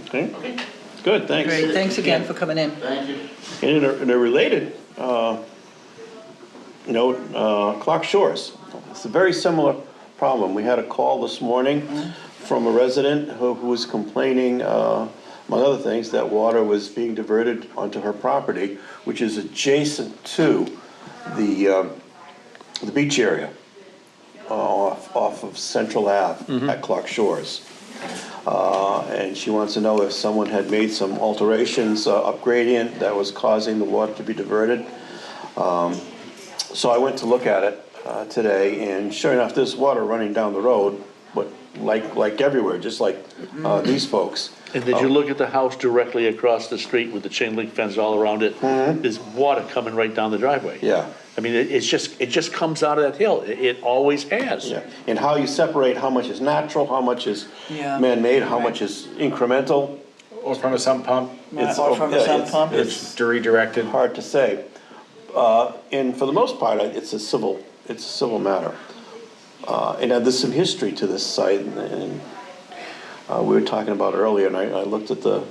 Okay, Okay. good, thanks. Great, thanks again for coming in. Thank you. And in a related note, Clark Shores, it's a very similar problem. We had a call this morning from a resident who was complaining, among other things, that water was being diverted onto her property, which is adjacent to the beach area off of Central Ave at Clark Shores. And she wants to know if someone had made some alterations, upgradient that was causing the water to be diverted. So I went to look at it. today, and sure enough, there's water running down the road, but like everywhere, just like these folks. And did you look at the house directly across the street with the chain link fence all around it? There's water coming right down the driveway. Yeah. I mean, it just comes out of that hill. It always has. Yeah, and how you separate how much is natural, how much is Yeah. man-made, how Right. much is incremental, Or from a sump pump, It's- Or from a yeah, sump pump? it's redirected. hard to say. And for the most part, it's a civil matter. And there's some history to this site, and we were talking about earlier, and I looked at the.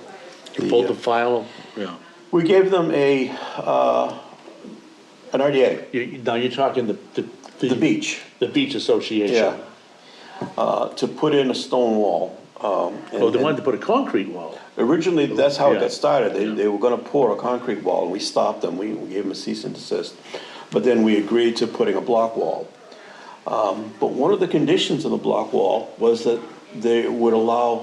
You pulled the file, yeah. We gave them an RDA, Now you're talking the beach, The beach association. yeah, to put in a stone wall. Oh, they wanted to put a concrete wall. Originally, that's how it Yeah. got started. They were gonna pour a concrete wall, and we stopped them. We gave them a cease and desist. But then we agreed to putting a block wall. But one of the conditions of the block wall was that they would allow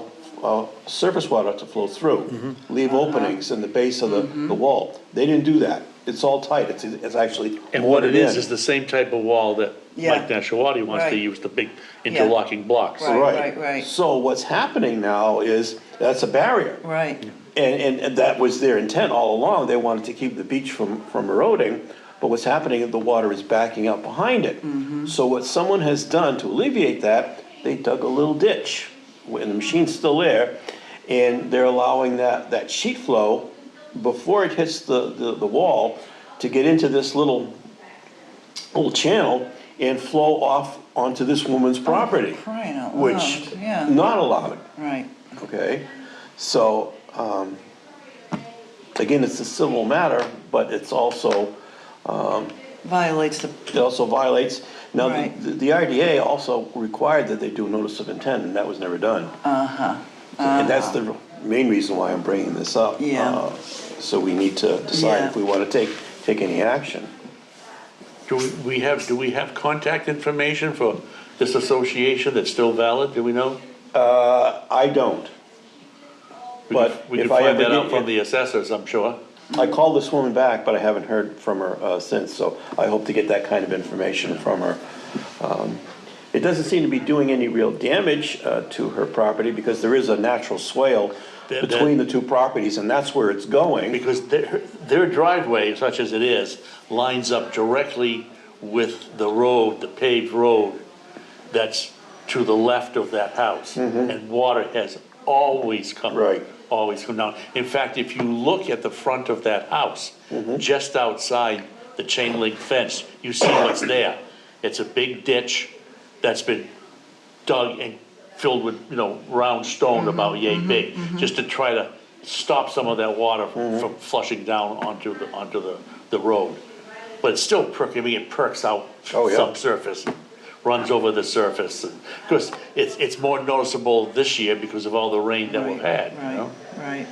surface water to flow through, leave openings in the base of the wall. They didn't do that. It's all tight. It's actually And what it mortared in. is the same type of wall that Yeah. Mike Nashawati wants to Right. use, the big interlocking blocks. Right. So what's happening now is that's a barrier. Right, And that was their intent all along. They wanted to keep the beach from eroding, but what's happening is the water is backing up behind it. So what someone has done to alleviate that, they dug a little ditch, and the machine's still there, and they're allowing that sheet flow, before it hits the wall, to get into this little channel and flow off onto this woman's property. crying out loud, Which, yeah. not allowed. right. Okay, so, again, it's a civil matter, but it's also, Violates the, it also violates. Now, Right. the RDA also required that they do a notice of intent, and that was never done. And that's the main reason why I'm bringing this up. Yeah. So we need to decide Yeah. if we wanna take any action. Do we have contact information for this association that's still valid, do we know? I don't. But We could if I find ever that out get- from the assessors, I'm sure. I called this woman back, but I haven't heard from her since, so I hope to get that kind of information from her. It doesn't seem to be doing any real damage to her property, because there is a natural swale That- between the two properties, and that's where it's going. Because their driveway, such as it is, lines up directly with the road, the paved road that's to the left of that house. And water has always come. Right. Always come down. In fact, if you look at the front of that house, just outside the chain link fence, you see what's there. It's a big ditch that's been dug and filled with, round stone about yay big, just to try to stop some of that water from flushing down onto the road. But it's still it perks out Oh, yeah. subsurface, runs over the surface. Because it's more noticeable this year because of all the rain that we've had, right.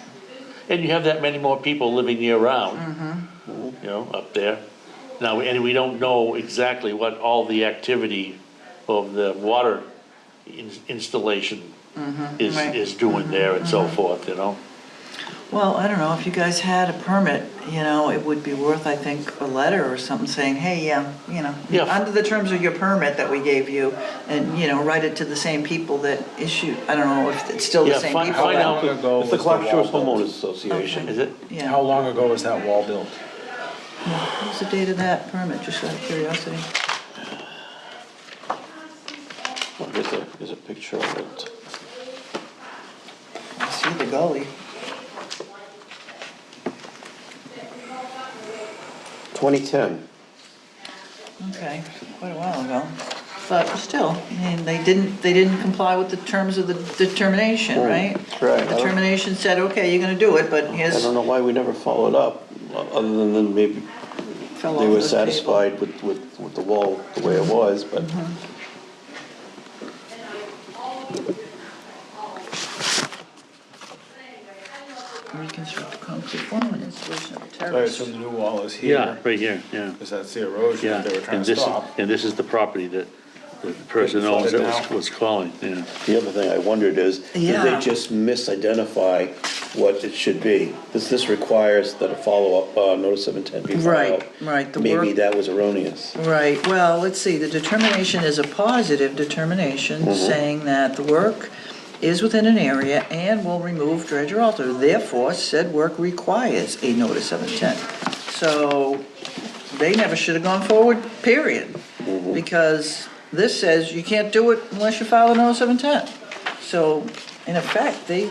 And you have that many more people living year round, up there. Now, and we don't know exactly what all the activity of the water installation Right. is doing there and so forth, Well, I don't know, if you guys had a permit, it would be worth, I think, a letter or something saying, hey, Yeah. under the terms of your permit that we gave you, and, write it to the same people that issued, I don't know if it's still the Yeah, same find people. out. that- How long ago It's the was Clark the Shores wall built? Homeowners Association. Is it? Yeah. How long ago was that wall built? What was the date of that permit, just out of curiosity? Well, Here's a picture of it. I see the gully. 2010. Okay, quite a while ago. But still, they didn't comply with the terms of the determination, right? right. The determination said, okay, you're gonna do it, but I here's, don't know why we never followed up, other than maybe fell they off were the table. satisfied with the wall the way it was, but. Reconstruct the concrete form and installation of a All right, terrace. so the new wall is Yeah, here, right here, yeah. because that's the erosion Yeah, that they were trying and to this, stop. and this is the property that the person Flooded owns that now. was calling, yeah. The other thing I wondered is, did Yeah. they just misidentify what it should be. This requires that a follow-up notice of intent be filed. Right, the Maybe work- that was erroneous. Right, well, let's see, the determination is a positive determination saying that the work is within an area and will remove, dredge, or alter. Therefore, said work requires a notice of intent. So they never should have gone forward, period. Because this says you can't do it unless you file a notice of intent. So, in effect, they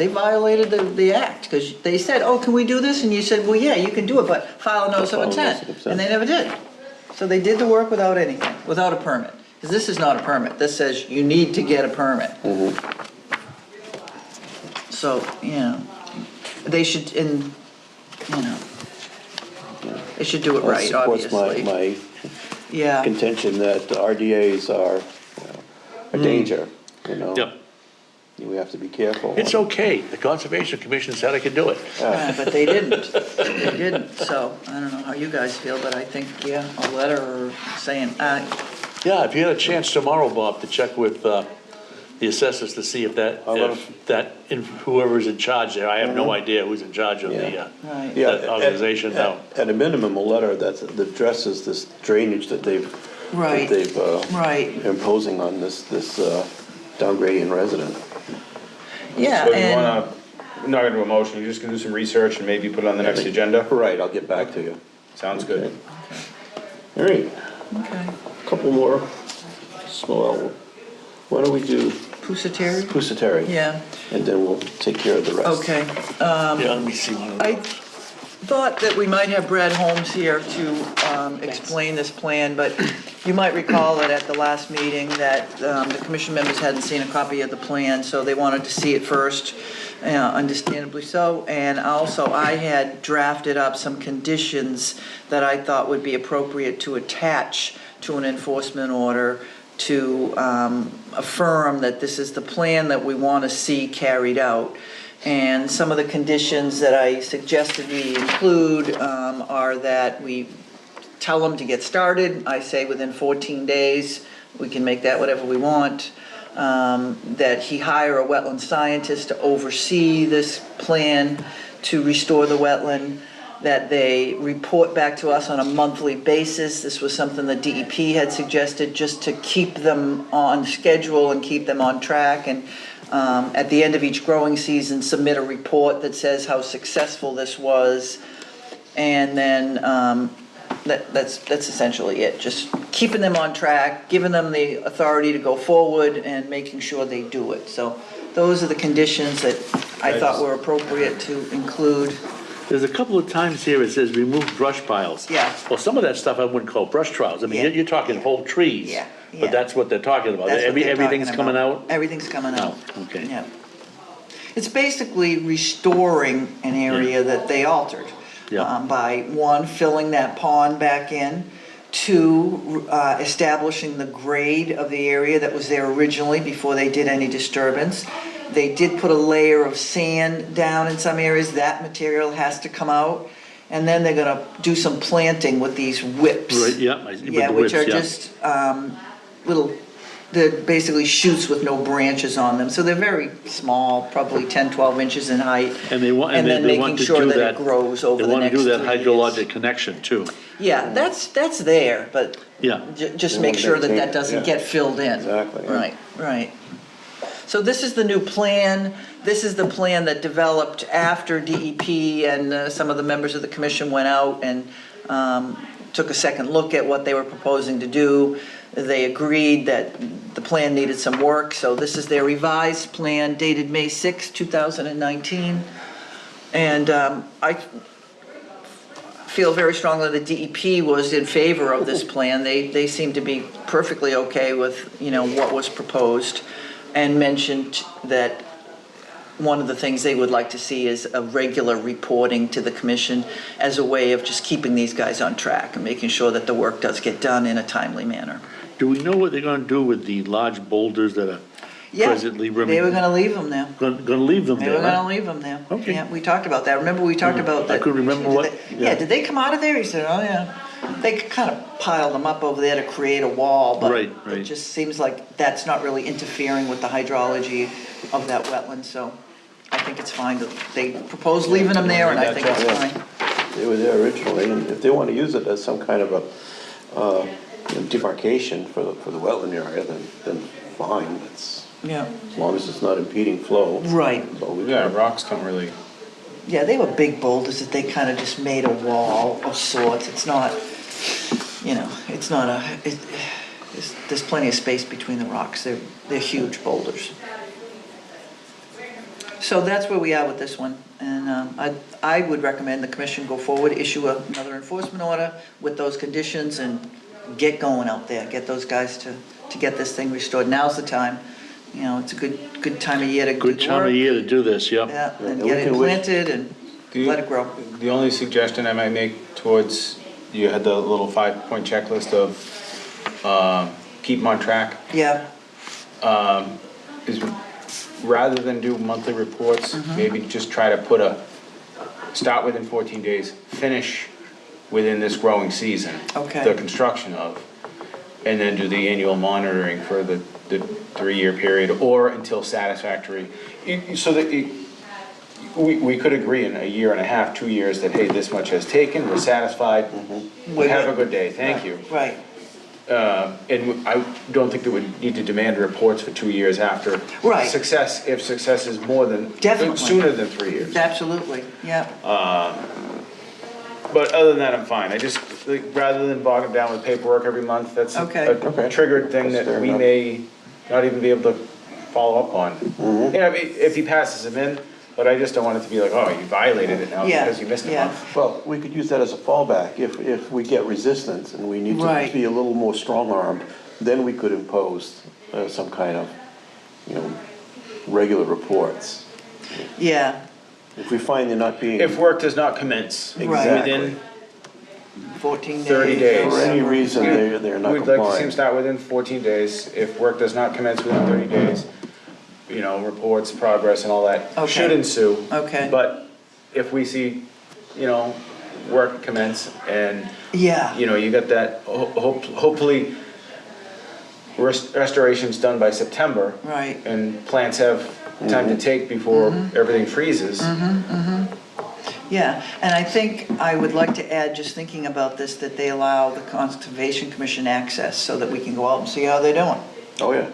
violated the act, because they said, oh, can we do this? And you said, well, yeah, you can do it, but file a notice of File a notice intent. of intent. And they never did. So they did the work without anything, without a permit. Because this is not a permit. This says you need to get a permit. So, they should, they should do it right, That supports obviously. my Yeah, contention that RDAs are a danger, Yep. We have to be careful. It's okay, the Conservation Commission said I could do it. but they didn't. They didn't. So I don't know how you guys feel, but I think, a letter saying, Yeah, if you had a chance tomorrow, Bob, to check with the assessors to see if whoever's in charge there, I have no idea who's in charge of Yeah. right. Yeah, that organization now. At a minimum, a letter that addresses this drainage that they've Right. Right. imposing on this downgrading resident. Yeah, So you and, wanna, we're not gonna do a motion, you're just gonna do some research and maybe put it on the next agenda? Right, I'll get back to you. Sounds good. All right, okay. couple more small, why don't we do Pusateri? Pusateri? Yeah, And then we'll take care of the rest. okay. Yeah, let me see one of I those. thought that we might have Brad Holmes here to explain this plan, but you might recall that at the last meeting that the commission members hadn't seen a copy of the plan, so they wanted to see it first, understandably so. And also, I had drafted up some conditions that I thought would be appropriate to attach to an enforcement order to affirm that this is the plan that we want to see carried out. And some of the conditions that I suggested we include are that we tell them to get started. I say within 14 days, we can make that whatever we want. That he hire a wetland scientist to oversee this plan to restore the wetland. That they report back to us on a monthly basis. This was something the DEP had suggested, just to keep them on schedule and keep them on track. And at the end of each growing season, submit a report that says how successful this was. And then that's essentially it. Just keeping them on track, giving them the authority to go forward, and making sure they do it. So those are the conditions that I thought were appropriate to include. There's a couple of times here it says remove brush piles. Yeah. Well, some of that stuff I wouldn't call brush piles. I mean, Yeah. you're talking whole trees. Yeah, yeah. But that's what they're talking about. That's what they're Everything's talking coming about. out? Everything's coming out. Oh, okay. Yeah. It's basically restoring an area that they altered. Yeah. By, one, filling that pond back in, two, establishing the grade of the area that was there originally before they did any disturbance. They did put a layer of sand down in some areas. That material has to come out. And then they're gonna do some planting with these whips. Right, yeah. With Yeah, the which whips, are yeah. just little, they're basically shoots with no branches on them. So they're very small, probably 10, 12 inches in height. And they want, and then they making want to sure do that that. it grows over the They want next to do that 3 years. hydrologic connection too. Yeah, that's there, but Yeah. just They make wanna sure that maintain that it, doesn't yeah. get filled in. Exactly, yeah. Right, right. So this is the new plan. This is the plan that developed after DEP and some of the members of the commission went out and took a second look at what they were proposing to do. They agreed that the plan needed some work, so this is their revised plan dated May 6, 2019. And I feel very strongly that DEP was in favor of this plan. They seem to be perfectly okay with, what was proposed, and mentioned that one of the things they would like to see is a regular reporting to the commission as a way of just keeping these guys on track and making sure that the work does get done in a timely manner. Do we know what they're gonna do with the large boulders that are Yeah, presently rimming? they were gonna leave them there. Gonna leave them They there, were gonna huh? leave them there. Okay. Yeah, we talked about that. Remember, we talked about that. I couldn't remember what- Yeah, yeah. did they come out of there? He said, oh, yeah. They kind of piled them up over there to create a wall, but Right, it right. just seems like that's not really interfering with the hydrology of that wetland, so. I think it's fine. They propose leaving them there, and I think it's Yeah. fine. They were there originally, and if they want to use it as some kind of a demarcation for the wetland area, then fine. It's, Yeah, as long as it's not impeding flow. right. So we Yeah, can- rocks don't really, Yeah, they were big boulders that they kind of just made a wall of sorts. It's not, it's not there's plenty of space between the rocks. They're huge boulders. So that's where we are with this one. And I would recommend the commission go forward, issue another enforcement order with those conditions and get going out there. Get those guys to get this thing restored. Now's the time. It's a good time of year to do the work. Good time of year to do this, yep. Yeah, and we get it can wish- planted and let it grow. the only suggestion I might make towards, you had the little 5-point checklist of, keep 'em on track, Yeah, is rather than do monthly reports, maybe just try to start within 14 days, finish within this growing season. Okay. The construction of, and then do the annual monitoring for the 3-year period, or until satisfactory. So that we could agree in a year and a half, 2 years, that, hey, this much has taken, we're satisfied, have a good day, thank you. right. And I don't think that we need to demand reports for 2 years after. Right. Success, if success is more than, Definitely. sooner than 3 years. Absolutely, yeah. But other than that, I'm fine. I just, rather than bog them down with paperwork every month, that's Okay. a triggered thing That's that fair we enough. may not even be able to follow up on. Yeah, I mean, if he passes them in, but I just don't want it to be like, oh, you violated it now Yeah, because you missed a yeah. month. Well, we could use that as a fallback. If we get resistance and we need to Right. be a little more strong-armed, then we could impose some kind of, regular reports. Yeah, If we find they're not being, If work does not commence Right. within 14 days. 30 days. for any reason they're not We'd like to see him complying. start within 14 days. If work does not commence within 30 days, reports, progress and all that Okay. should ensue. Okay. But if we see, work commence and, Yeah, you got that, hopefully restoration's done by September. Right. And plants have time to take before everything freezes. yeah. And I think I would like to add, just thinking about this, that they allow the Conservation Commission access so that we can go out and see how they're doing. Oh, yeah.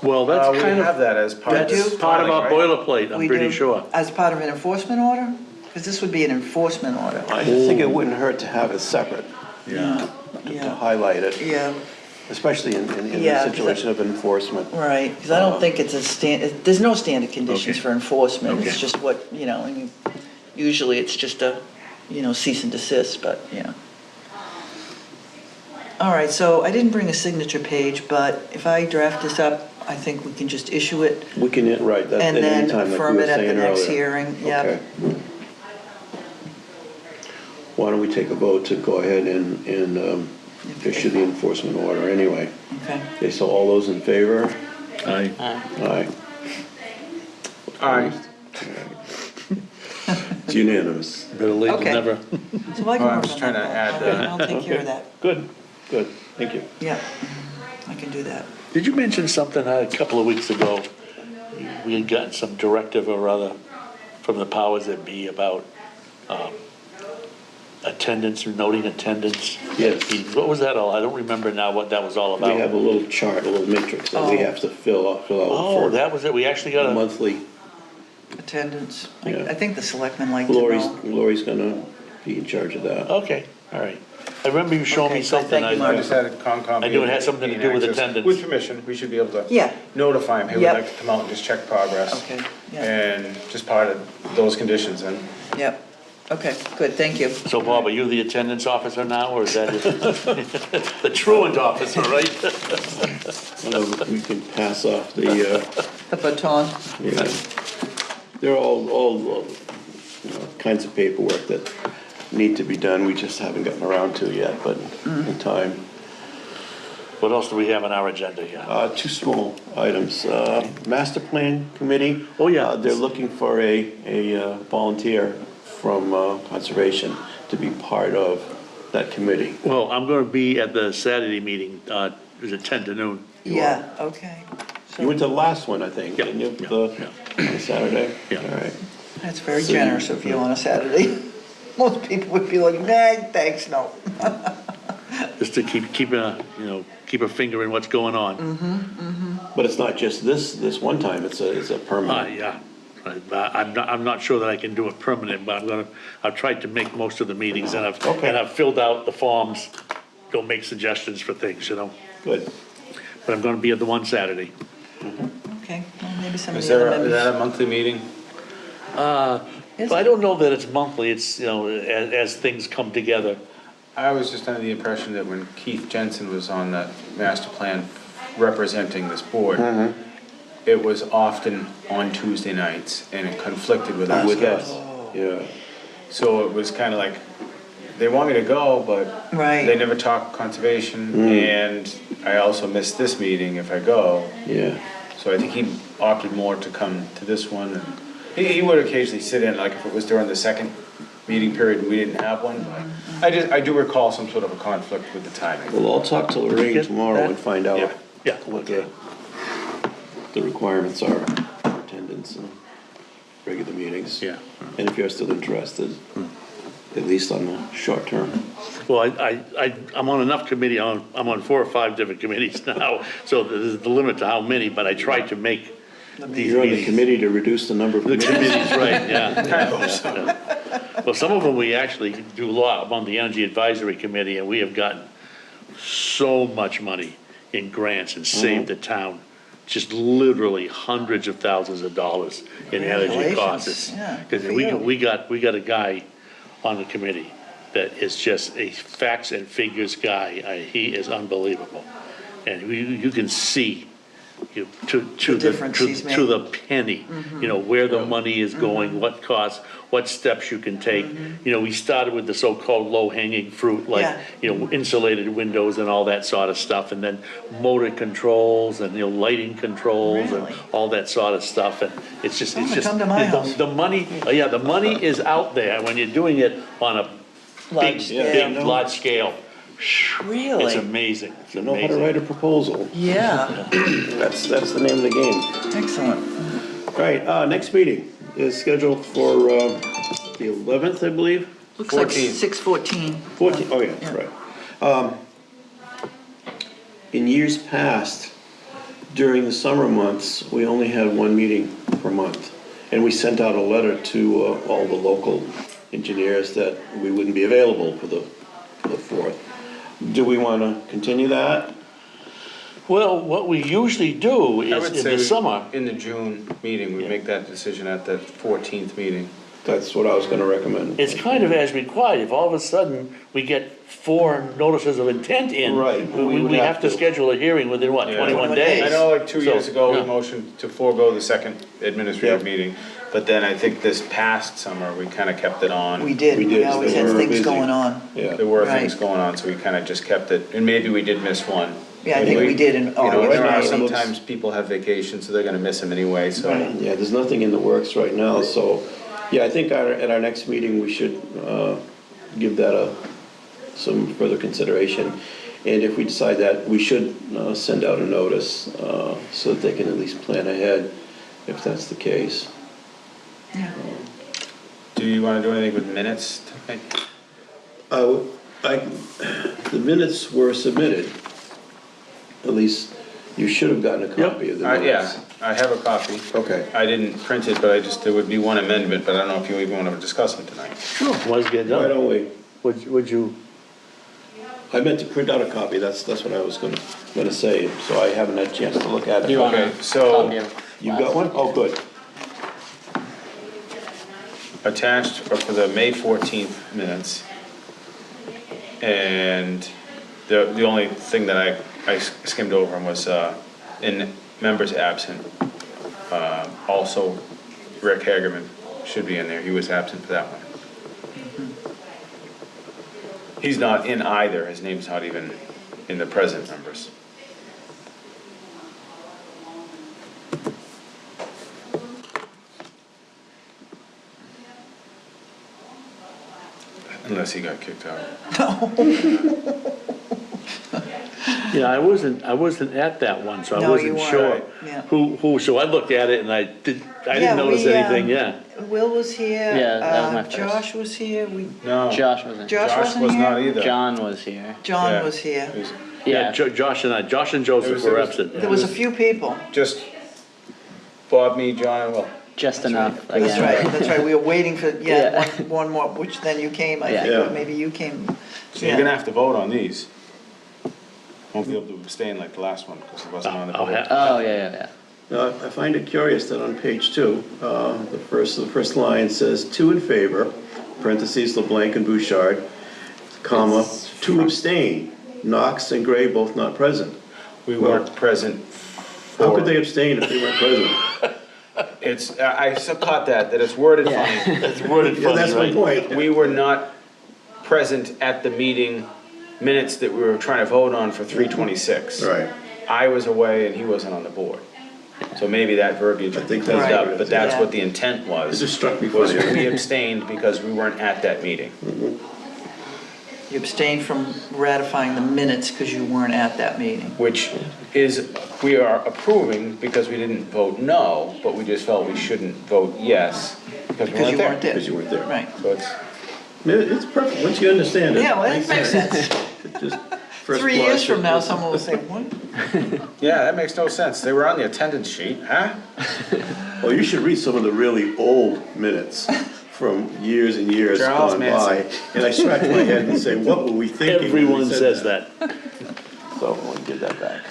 Well, that's We kind have of that as part of We do? this. part of our filing, right? boilerplate, I'm We pretty do, sure. As part of an enforcement order? Because this would be an enforcement order. I think it wouldn't hurt to have it separate, Yeah. to Yeah, highlight it, yeah, especially in Yeah, the situation of enforcement. right. Because I don't think it's there's no standard conditions Okay. for enforcement. It's Okay. just what, I mean, usually it's just a, cease and desist, but, All right, so I didn't bring a signature page, but if I draft this up, I think we can just issue it We can, right, that, at and any then time, like you affirm were it at the saying next earlier. hearing. Yep. Okay. Why don't we take a vote to go ahead and issue the enforcement order anyway? Okay. Okay, so all those in favor? Aye. Aye. Aye. It's unanimous. Better late than Okay. never. So I can Oh, I'm work just on trying to that. add, Okay, I'll take care of that. Good, good, thank you. Yeah, I can do that. Did you mention something a couple of weeks ago? We had gotten some directive or other from the powers that be about attendance, or noting attendance. Yes. What was that all? I don't remember now what that was all We have a about. little chart, a little matrix that we Oh. have to fill out Oh, for that was it. We actually got a, monthly. Attendance. Yeah. I think the selectmen like to Lori's, know. Lori's gonna be in charge of that. okay, all right. I remember you showing Okay, me so something. thank you, I Mark. just had a Concom. I knew it had something to do with access. attendance. With permission, we should be able to. Yeah. Notify him, hey, we'd Yep. like to come out and just check progress. Okay, yeah. And just part of those conditions, and Yep. Okay, good, thank you. So Bob, are you the attendance officer now, or is that the truant officer, right? We can pass off the, The baton. yeah. They're all kinds of paperwork that need to be done, we just haven't gotten around to yet, but in time. What else do we have on our agenda here? Two small items. Master Plan Committee. Oh, yeah. They're looking for a volunteer from Conservation to be part of that committee. Well, I'm gonna be at the Saturday meeting, is it 10 to noon? Yeah, okay. You went to the last one, I think, Yeah, didn't you? yeah, On Saturday? Yeah. All right. That's very So generous of you on a Saturday. Most people would be like, nah, thanks, no. Just to keep a finger in what's going on. But it's not just this one time, it's a permanent. Yeah. I'm not sure that I can do it permanent, but I've tried to make most of the meetings, and Okay. I've filled out the forms, go make suggestions for things, Good. But I'm gonna be at the one Saturday. Okay, well, maybe some of Is the other is that members. a monthly meeting? Is But I it? don't know that it's monthly, it's, as things come together. I was just under the impression that when Keith Jensen was on that master plan representing this board, it was often on Tuesday nights, and it conflicted with our With schedule. us, yeah. So it was kind of like, they want me to go, but Right. they never talk conservation, and I also missed this meeting if I go. Yeah. So I think he opted more to come to this one. He would occasionally sit in, like if it was during the second meeting period and we didn't have one. But I do recall some sort of a conflict with the timing. Well, I'll talk to Lorraine Get tomorrow that? and find out Yeah, what the requirements are for attendance and regular meetings. Yeah. And if you're still interested, at least on the short term. Well, I'm on enough committee, I'm on 4 or 5 different committees now, so there's the limit to how many, but I try to make these You're on the meetings. committee to reduce the number of The committees. committees, right, yeah. Well, some of them we actually do a lot. I'm on the Energy Advisory Committee, and we have gotten so much money in grants and saved the town, just literally hundreds of thousands of dollars in energy costs. Congratulations. Yeah, Because good for you. we got a guy on the committee that is just a facts and figures guy. He is unbelievable. And you can see, to difference he's to made. the penny, where the money is going, what costs, what steps you can take. We started with the so-called low-hanging fruit, like, Yeah. insulated windows and all that sort of stuff, and then motor controls and, lighting controls and Really? all that sort of stuff, and it's just, Come to my house. the money, the money is out there when you're doing it on a Large big, scale. large scale. Really? It's amazing, it's You know how to amazing. write a proposal. Yeah, That's the name of the game. excellent. All right, next meeting is scheduled for the 11th, I believe. Looks like 14. 6:14. 14, oh yeah, Yeah. right. In years past, during the summer months, we only had one meeting per month. And we sent out a letter to all the local engineers that we wouldn't be available for the 4th. Do we want to continue that? Well, what we usually do I is would in say the summer, in the June meeting, we Yeah. make that decision at the 14th meeting. That's what I was gonna recommend. it's kind of as required. If all of a sudden we get 4 notices of intent in, Right, we would we have have to to. schedule a hearing within, what, Yeah. 21 21 days? I know like 2 years So, ago, we yeah. motioned to forego the second administrative Yep. meeting, but then I think this past summer, we kind of kept it on. We did, We we did, always they had were things busy. going on. Yeah. There were Right. things going on, so we kind of just kept it, and maybe we did miss one. Yeah, I think we did in You know, August, there are right. sometimes people have vacations, so they're gonna miss them anyway, so. Right. Yeah, there's nothing in the works right now, so, yeah, I think at our next meeting, we should give that some further consideration. And if we decide that, we should send out a notice so that they can at least plan ahead, if that's the case. Yeah. Do you wanna do anything with minutes tonight? The minutes were submitted. At least you should have gotten a copy of the minutes. Yeah, I have a copy. Okay. I didn't print it, but there would be one amendment, but I don't know if you even wanna discuss them tonight. Sure. Let's get Why done. don't we? Would you, I meant to print out a copy, that's what I was gonna say, so I haven't had a chance to look at it. Okay, so You got one? Oh, good. attached are for the May 14th minutes. And the only thing that I skimmed over them was, in members absent. Also, Rick Hagerman should be in there, he was absent for that one. He's not in either, his name's not even in the present members. Unless he got kicked out. Yeah, I wasn't at that one, so I No, you wasn't weren't. sure Yeah. so I looked at it and I didn't Yeah, notice we, anything, yeah. Will was here. Yeah, that was my first. Josh was here, No. Josh wasn't. Josh Josh wasn't was here? not either. John was here. John Yeah. was here. It was Yeah. Josh and Joseph It were was- absent. There was a few people. Just Bob, me, John, and Will. Just enough. That's again. right, that's right. We were waiting for, Yeah. one more, which then you came, I Yeah. think, Yeah. or maybe you came. So you're gonna have to vote on these. Won't be able to abstain like the last one, because it wasn't on the I'll board. have- Oh, yeah. Now, I find it curious that on page 2, the first line says, 2 in favor, parentheses, LeBlanc and Bouchard, comma, 2 abstain, Knox and Gray both not present. We weren't present How for, could they abstain if they weren't present? it's, I still caught that it's worded Yeah. funny. It's worded Yeah, that's my funny, right? point. We were not present at the meeting minutes that we were trying to vote on for 326. Right. I was away and he wasn't on the board. So maybe that verbiage I think cleaned that's up, what it but is, that's yeah. what the intent was. It just struck me Was funny. we abstained because we weren't at that meeting. You abstained from ratifying the minutes because you weren't at that meeting. Which is, we are approving because we didn't vote no, but we just felt we shouldn't vote yes because we Because you weren't weren't there. there. Because you weren't there. Right. So it's, It's perfect, once you understand it. Yeah, well, that makes sense. It just first 3 years blush, from now, it- someone will say, what? yeah, that makes no sense. They were on the attendance sheet, huh? Well, you should read some of the really old minutes from years and years Charles gone Manson. by. And I scratch my head and say, what were we thinking? when we Everyone said says that. So we'll give that back.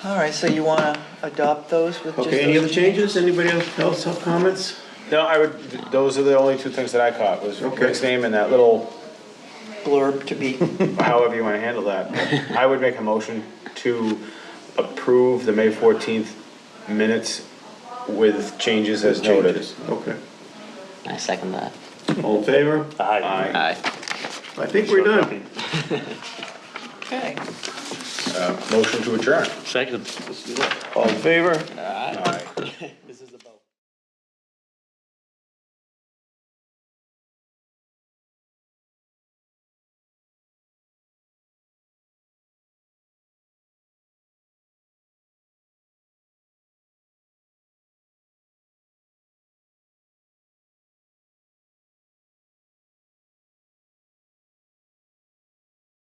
All right, so you want to adopt those with just Okay, any those other changes? Anybody else have comments? No, I would, those are the only two things that I caught, was Okay. Rick's name and that little, blurb to be? however you wanna handle that. I would make a motion to approve the May 14th minutes with changes as noted. Changes. Okay. I second that. All in favor? Aye. Aye. I think we're done. Okay. Motion to adjourn. Second. All in favor? Aye. This is about.